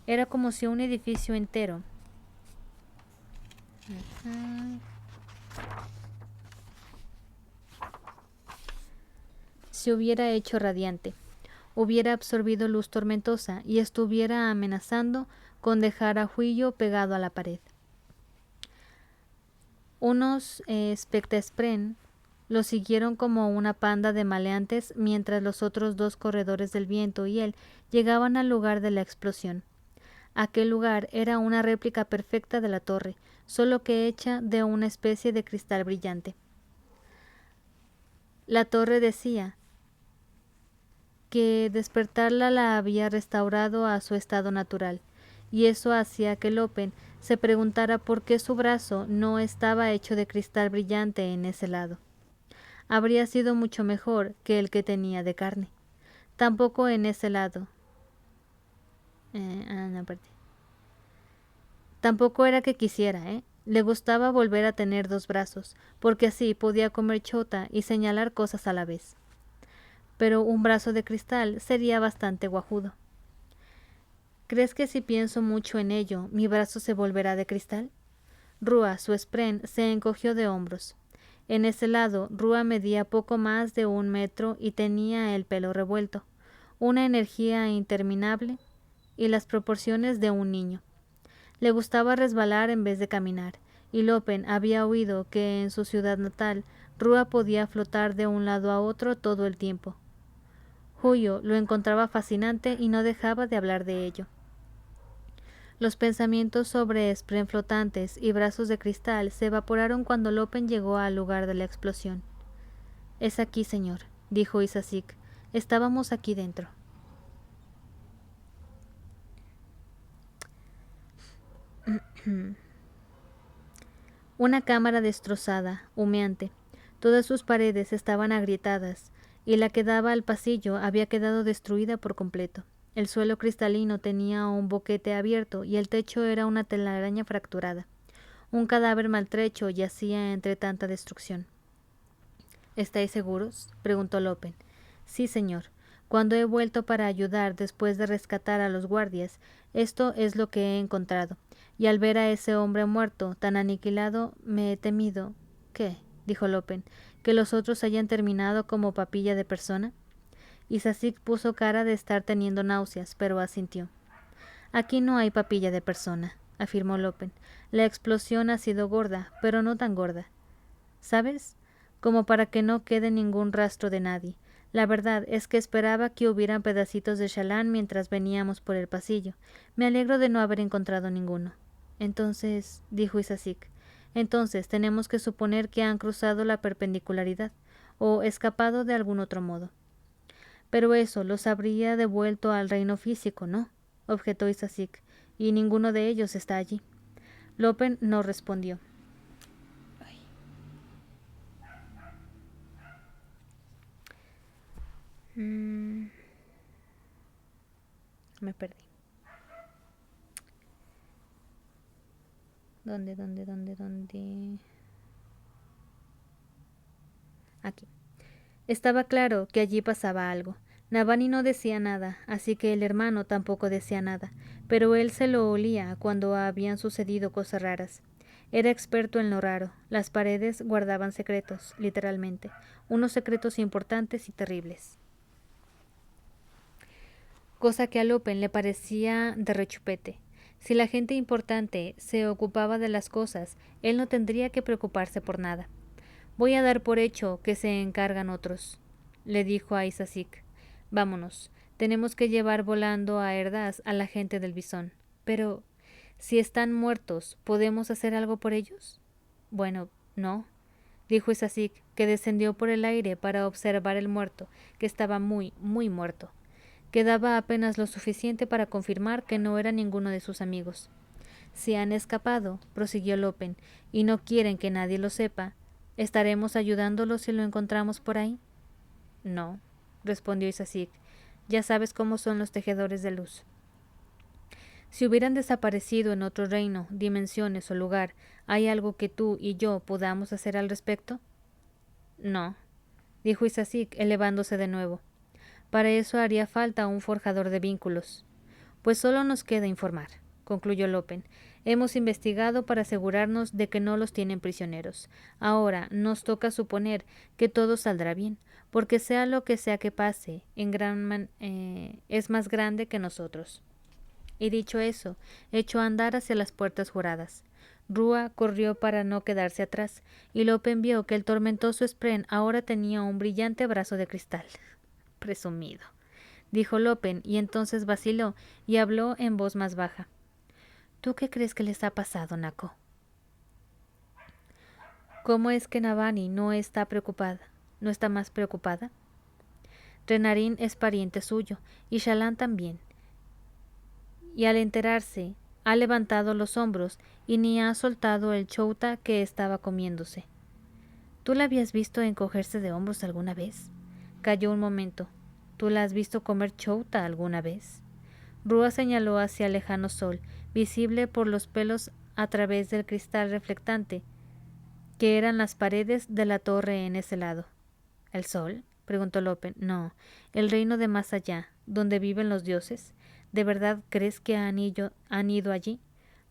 Era como si un edificio entero se hubiera hecho radiante, hubiera absorbido luz tormentosa y estuviera amenazando con dejar a Huillo pegado a la pared. Unos spectespren lo siguieron como una panda de maleantes mientras los otros dos corredores del viento y él llegaban al lugar de la explosión. Aquel lugar era una réplica perfecta de la torre, solo que hecha de una especie de cristal brillante. La torre decía que despertarla la había restaurado a su estado natural, y eso hacía que Lopen se preguntara por qué su brazo no estaba hecho de cristal brillante en ese lado. Habría sido mucho mejor que el que tenía de carne. Tampoco en ese lado. Tampoco era que quisiera, Le gustaba volver a tener dos brazos, porque así podía comer chota y señalar cosas a la vez. Pero un brazo de cristal sería bastante guajudo. ¿Crees que si pienso mucho en ello, mi brazo se volverá de cristal? Rúa, su spren, se encogió de hombros. En ese lado, Rúa medía poco más de 1 metro y tenía el pelo revuelto, una energía interminable y las proporciones de un niño. Le gustaba resbalar en vez de caminar, y Lopen había oído que en su ciudad natal Rúa podía flotar de un lado a otro todo el tiempo. Huyo lo encontraba fascinante y no dejaba de hablar de ello. Los pensamientos sobre spren flotantes y brazos de cristal se evaporaron cuando Lopen llegó al lugar de la explosión. «Es aquí, señor», dijo Isasik. «Estábamos aquí dentro». Una cámara destrozada, humeante. Todas sus paredes estaban agrietadas, y la que daba al pasillo había quedado destruida por completo. El suelo cristalino tenía un boquete abierto y el techo era una telaraña fracturada. Un cadáver maltrecho yacía entre tanta destrucción. «¿Estáis seguros?», preguntó Lopen. «Sí, señor. Cuando he vuelto para ayudar después de rescatar a los guardias, esto es lo que he encontrado, y al ver a ese hombre muerto, tan aniquilado, me he temido. ¿Qué? Dijo Lopen, ¿que los otros hayan terminado como papilla de persona? Isazik puso cara de estar teniendo náuseas, pero asintió. Aquí no hay papilla de persona, afirmó Lopen. La explosión ha sido gorda, pero no tan gorda. ¿Sabes? Como para que no quede ningún rastro de nadie. La verdad es que esperaba que hubieran pedacitos de Shalán mientras veníamos por el pasillo. Me alegro de no haber encontrado ninguno. Entonces, dijo Isazik, entonces tenemos que suponer que han cruzado la perpendicularidad, o escapado de algún otro modo. Pero eso los habría devuelto al reino físico, ¿no? Objetó Isazik, y ninguno de ellos está allí. Lopen no respondió. Me perdí. ¿Dónde? Aquí. Estaba claro que allí pasaba algo. Navani no decía nada, así que el hermano tampoco decía nada, pero él se lo olía cuando habían sucedido cosas raras. Era experto en lo raro. Las paredes guardaban secretos, literalmente, unos secretos importantes y terribles. Cosa que a Lopen le parecía de rechupete. Si la gente importante se ocupaba de las cosas, él no tendría que preocuparse por nada. Voy a dar por hecho que se encargan otros, le dijo a Isazik. Vámonos, tenemos que llevar volando a Erdaz a la gente del Bisón. Pero, si están muertos, ¿podemos hacer algo por ellos? Bueno, no, dijo Isazik, que descendió por el aire para observar el muerto, que estaba muy, muy muerto. Quedaba apenas lo suficiente para confirmar que no era ninguno de sus amigos. Si han escapado, prosiguió Lopen, y no quieren que nadie lo sepa, ¿estaremos ayudándolos si lo encontramos por ahí? No, respondió Isazik. Ya sabes cómo son los tejedores de luz. Si hubieran desaparecido en otro reino, dimensiones o lugar, ¿hay algo que tú y yo podamos hacer al respecto? No, dijo Isazik, elevándose de nuevo. Para eso haría falta un forjador de vínculos. Pues solo nos queda informar, concluyó Lopen. Hemos investigado para asegurarnos de que no los tienen prisioneros. Ahora nos toca suponer que todo saldrá bien, porque sea lo que sea que pase, es más grande que nosotros. Y dicho eso, echó a andar hacia las puertas juradas. Rúa corrió para no quedarse atrás, y Lopen vio que el tormentoso Spren ahora tenía un brillante brazo de cristal. Presumido, dijo Lopen, y entonces vaciló y habló en voz más baja. ¿Tú qué crees que les ha pasado, Nako? ¿Cómo es que Navani no está preocupada? ¿No está más preocupada? Renarín es pariente suyo, y Shalán también. Y al enterarse, ha levantado los hombros y ni ha soltado el chouta que estaba comiéndose. ¿Tú la habías visto encogerse de hombros alguna vez? Calló un momento. ¿Tú la has visto comer chouta alguna vez? Rúa señaló hacia el lejano sol, visible por los pelos a través del cristal reflectante, que eran las paredes de la torre en ese lado. ¿El sol? Preguntó Lopen. No, el reino de más allá, donde viven los dioses. ¿De verdad crees que han ido allí?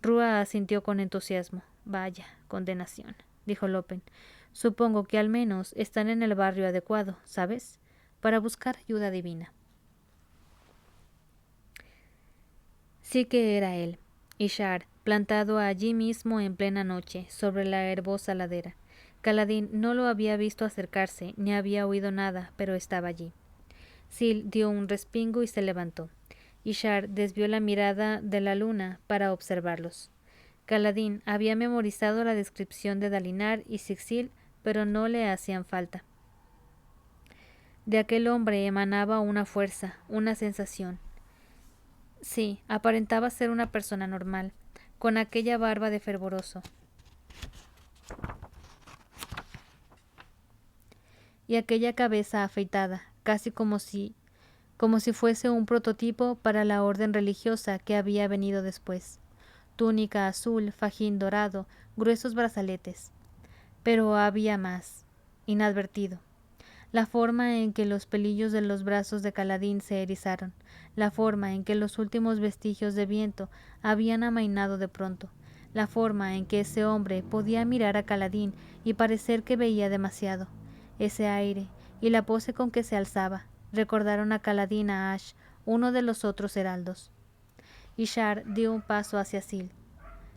Rúa asintió con entusiasmo. Vaya, condenación, dijo Lopen. Supongo que al menos están en el barrio adecuado, ¿sabes? Para buscar ayuda divina. Sí que era él, Ishar, plantado allí mismo en plena noche, sobre la herbosa ladera. Kaladin no lo había visto acercarse, ni había oído nada, pero estaba allí. Sil dio un respingo y se levantó. Ishar desvió la mirada de la luna para observarlos. Kaladin había memorizado la descripción de Dalinar y Sixil, pero no le hacían falta. De aquel hombre emanaba una fuerza, una sensación. Sí, aparentaba ser una persona normal, con aquella barba de fervoroso. Y aquella cabeza afeitada, casi como si fuese un prototipo para la orden religiosa que había venido después. Túnica azul, fajín dorado, gruesos brazaletes. Pero había más, inadvertido. la forma en que los pelillos de los brazos de Kaladin se erizaron, la forma en que los últimos vestigios de viento habían amainado de pronto, la forma en que ese hombre podía mirar a Kaladin y parecer que veía demasiado, ese aire y la pose con que se alzaba, recordaron a Kaladin a Ash, uno de los otros heraldos. Ishar dio un paso hacia Sil,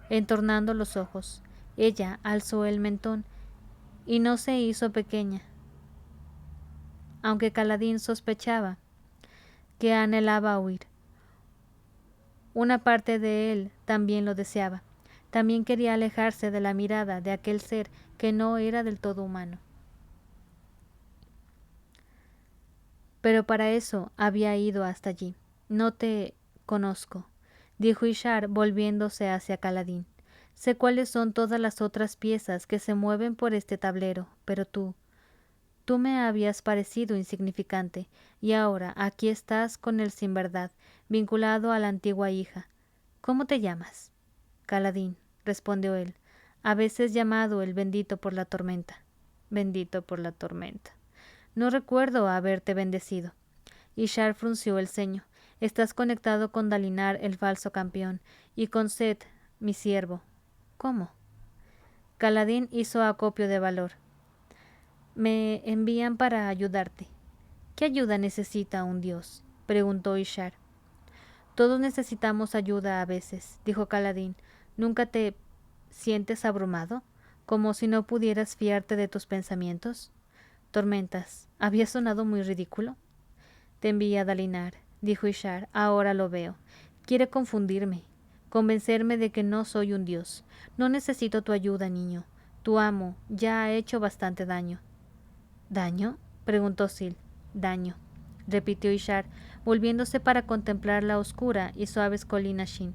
entornando los ojos. Ella alzó el mentón y no se hizo pequeña, aunque Kaladin sospechaba que anhelaba huir. Una parte de él también lo deseaba. También quería alejarse de la mirada de aquel ser que no era del todo humano. Pero para eso había ido hasta allí. No te conozco, dijo Ishar volviéndose hacia Kaladin. Sé cuáles son todas las otras piezas que se mueven por este tablero, pero tú me habías parecido insignificante, y ahora aquí estás con el sin verdad, vinculado a la antigua hija. ¿Cómo te llamas? Kaladin, respondió él, a veces llamado el bendito por la tormenta. Bendito por la tormenta. No recuerdo haberte bendecido. Ishar frunció el ceño. Estás conectado con Dalinar, el falso campeón, y con Set, mi siervo. ¿Cómo? Kaladin hizo acopio de valor. Me envían para ayudarte. ¿Qué ayuda necesita un dios? Preguntó Ishar. Todos necesitamos ayuda a veces, dijo Kaladin. ¿Nunca te sientes abrumado? ¿Como si no pudieras fiarte de tus pensamientos? Tormentas, ¿había sonado muy ridículo? Te envía Dalinar, dijo Ishar. Ahora lo veo. Quiere confundirme, convencerme de que no soy un dios. No necesito tu ayuda, niño. Tu amo ya ha hecho bastante daño. ¿Daño? Preguntó Sil. Daño, repitió Ishar, volviéndose para contemplar la oscura y suaves colinas Shin.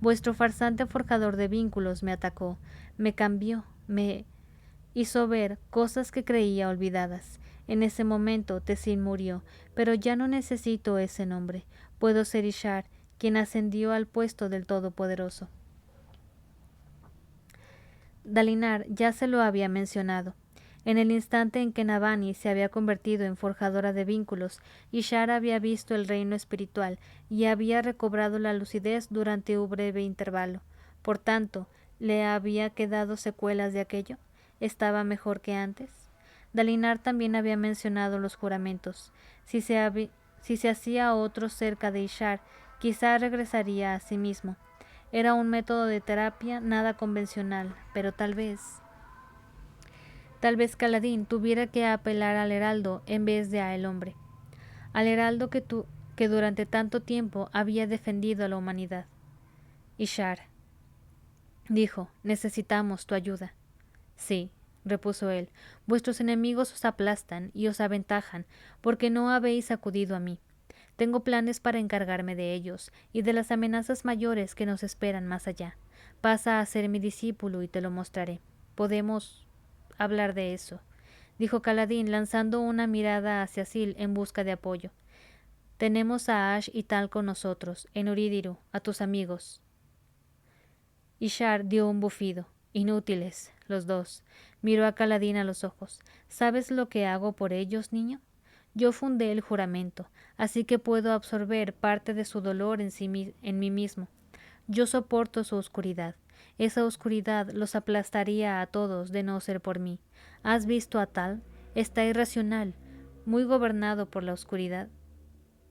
Vuestro farsante forjador de vínculos me atacó, me cambió, me hizo ver cosas que creía olvidadas. En ese momento Tessin murió, pero ya no necesito ese nombre. Puedo ser Ishar, quien ascendió al puesto del Todopoderoso. Dalinar ya se lo había mencionado. En el instante en que Navani se había convertido en forjadora de vínculos, Ishar había visto el reino espiritual y había recobrado la lucidez durante un breve intervalo. Por tanto, ¿le había quedado secuelas de aquello? ¿Estaba mejor que antes? Dalinar también había mencionado los juramentos. Si se hacía otro cerca de Ishar, quizá regresaría a sí mismo. Era un método de terapia nada convencional, pero tal vez Kaladin tuviera que apelar al heraldo en vez de al hombre, al heraldo que durante tanto tiempo había defendido a la humanidad. Ishar, dijo, necesitamos tu ayuda. Sí, repuso él, vuestros enemigos os aplastan y os aventajan, porque no habéis acudido a mí. Tengo planes para encargarme de ellos y de las amenazas mayores que nos esperan más allá. Pasa a ser mi discípulo y te lo mostraré. Podemos hablar de eso, dijo Kaladin, lanzando una mirada hacia Sil en busca de apoyo. Tenemos a Ash y Tal con nosotros, en Urídiru, a tus amigos. Ishar dio un bufido. Inútiles, los dos. Miró a Kaladin a los ojos. ¿Sabes lo que hago por ellos, niño? Yo fundé el juramento, así que puedo absorber parte de su dolor en mí mismo. Yo soporto su oscuridad. Esa oscuridad los aplastaría a todos de no ser por mí. ¿Has visto a Tal? Está irracional, muy gobernado por la oscuridad.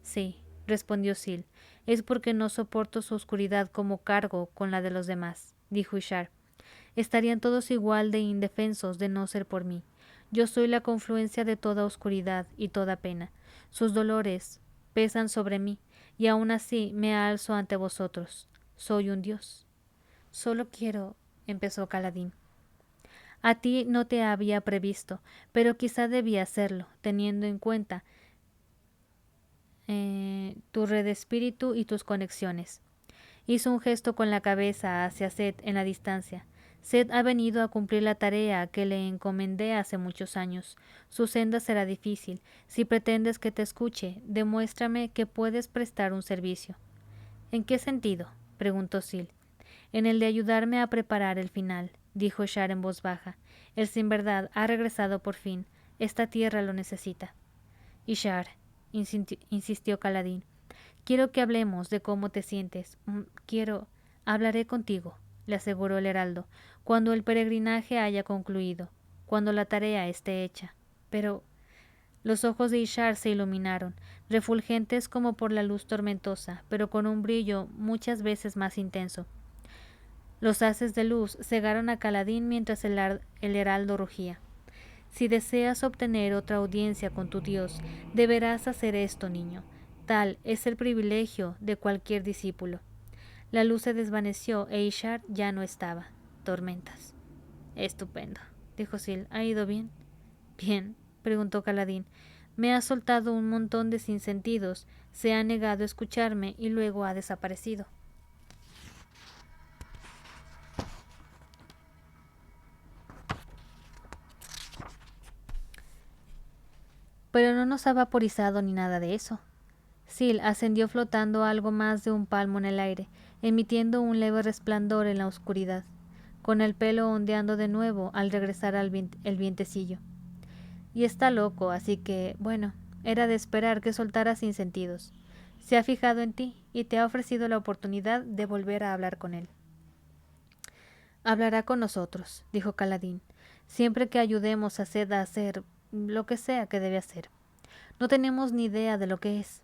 Sí, respondió Sil. Es porque no soporto su oscuridad como cargo con la de los demás, dijo Ishar. Estarían todos igual de indefensos de no ser por mí. Yo soy la confluencia de toda oscuridad y toda pena. Sus dolores pesan sobre mí, y aún así me alzo ante vosotros. Soy un dios. Solo quiero, empezó Kaladin. A ti no te había previsto, pero quizá debía hacerlo, teniendo en cuenta tu red de espíritu y tus conexiones. Hizo un gesto con la cabeza hacia Set en la distancia. Set ha venido a cumplir la tarea que le encomendé hace muchos años. Su senda será difícil. Si pretendes que te escuche, demuéstrame que puedes prestar un servicio. ¿En qué sentido? Preguntó Sil. En el de ayudarme a preparar el final, dijo Ishar en voz baja. El sin verdad ha regresado por fin. Esta tierra lo necesita. Ishar, insistió Kaladin, quiero que hablemos de cómo te sientes. Hablaré contigo, le aseguró el heraldo, cuando el peregrinaje haya concluido, cuando la tarea esté hecha. Pero los ojos de Ishar se iluminaron, refulgentes como por la luz tormentosa, pero con un brillo muchas veces más intenso. Los haces de luz cegaron a Kaladin mientras el heraldo rugía. Si deseas obtener otra audiencia con tu Dios, deberás hacer esto, niño. Tal es el privilegio de cualquier discípulo. La luz se desvaneció e Ishar ya no estaba. Tormentas. Estupendo, dijo Sil. ¿Ha ido bien? Bien, preguntó Kaladin. Me ha soltado un montón de sinsentidos, se ha negado a escucharme y luego ha desaparecido. Pero no nos ha vaporizado ni nada de eso. Sil ascendió flotando algo más de un palmo en el aire, emitiendo un leve resplandor en la oscuridad, con el pelo ondeando de nuevo al regresar el vientecillo. Y está loco, así que, bueno, era de esperar que soltara sinsentidos. Se ha fijado en ti y te ha ofrecido la oportunidad de volver a hablar con él. Hablará con nosotros, dijo Kaladin, siempre que ayudemos a Zed a hacer lo que sea que debe hacer. No tenemos ni idea de lo que es.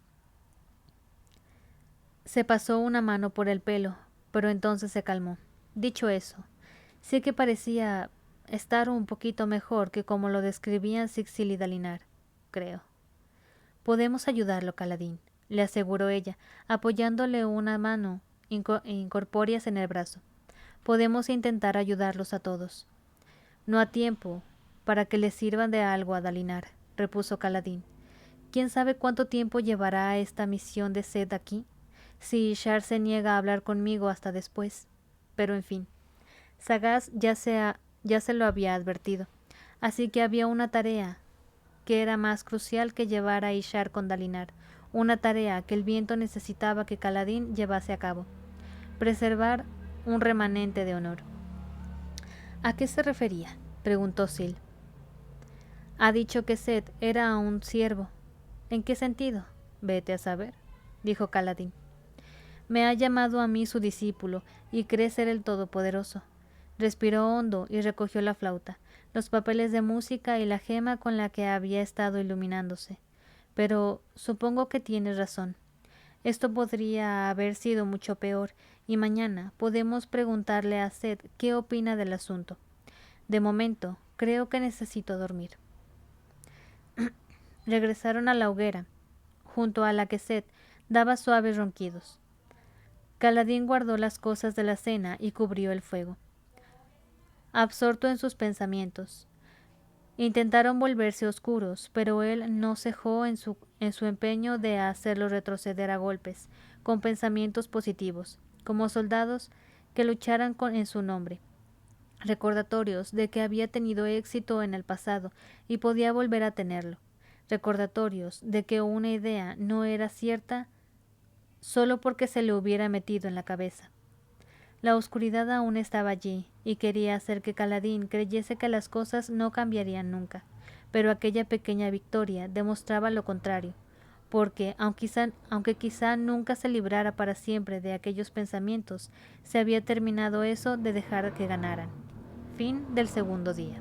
Se pasó una mano por el pelo, pero entonces se calmó. Dicho eso, sí que parecía estar un poquito mejor que como lo describían Sixil y Dalinar, creo. Podemos ayudarlo, Kaladin, le aseguró ella, apoyándole una mano incorpóreas en el brazo. Podemos intentar ayudarlos a todos. No a tiempo, para que les sirvan de algo a Dalinar, repuso Kaladin. ¿Quién sabe cuánto tiempo llevará esta misión de Zed aquí? Si Ishar se niega a hablar conmigo hasta después. Pero en fin, Sagaz ya se lo había advertido, así que había una tarea que era más crucial que llevar a Ishar con Dalinar, una tarea que el viento necesitaba que Kaladin llevase a cabo. Preservar un remanente de honor. ¿A qué se refería?, preguntó Sil. Ha dicho que Zed era un siervo. ¿En qué sentido? Vete a saber, dijo Kaladin. Me ha llamado a mí su discípulo y cree ser el Todopoderoso. Respiró hondo y recogió la flauta, los papeles de música y la gema con la que había estado iluminándose. Pero supongo que tienes razón. Esto podría haber sido mucho peor, y mañana podemos preguntarle a Zed qué opina del asunto. De momento, creo que necesito dormir. Regresaron a la hoguera, junto a la que Zed daba suaves ronquidos. Kaladin guardó las cosas de la cena y cubrió el fuego. Absorto en sus pensamientos. Intentaron volverse oscuros, pero él no cejó en su empeño de hacerlos retroceder a golpes, con pensamientos positivos, como soldados que lucharan en su nombre. Recordatorios de que había tenido éxito en el pasado y podía volver a tenerlo. Recordatorios de que una idea no era cierta solo porque se le hubiera metido en la cabeza. La oscuridad aún estaba allí, y quería hacer que Kaladin creyese que las cosas no cambiarían nunca, pero aquella pequeña victoria demostraba lo contrario, porque, aunque quizá nunca se librara para siempre de aquellos pensamientos, se había terminado eso de dejar que ganaran. Fin del segundo día.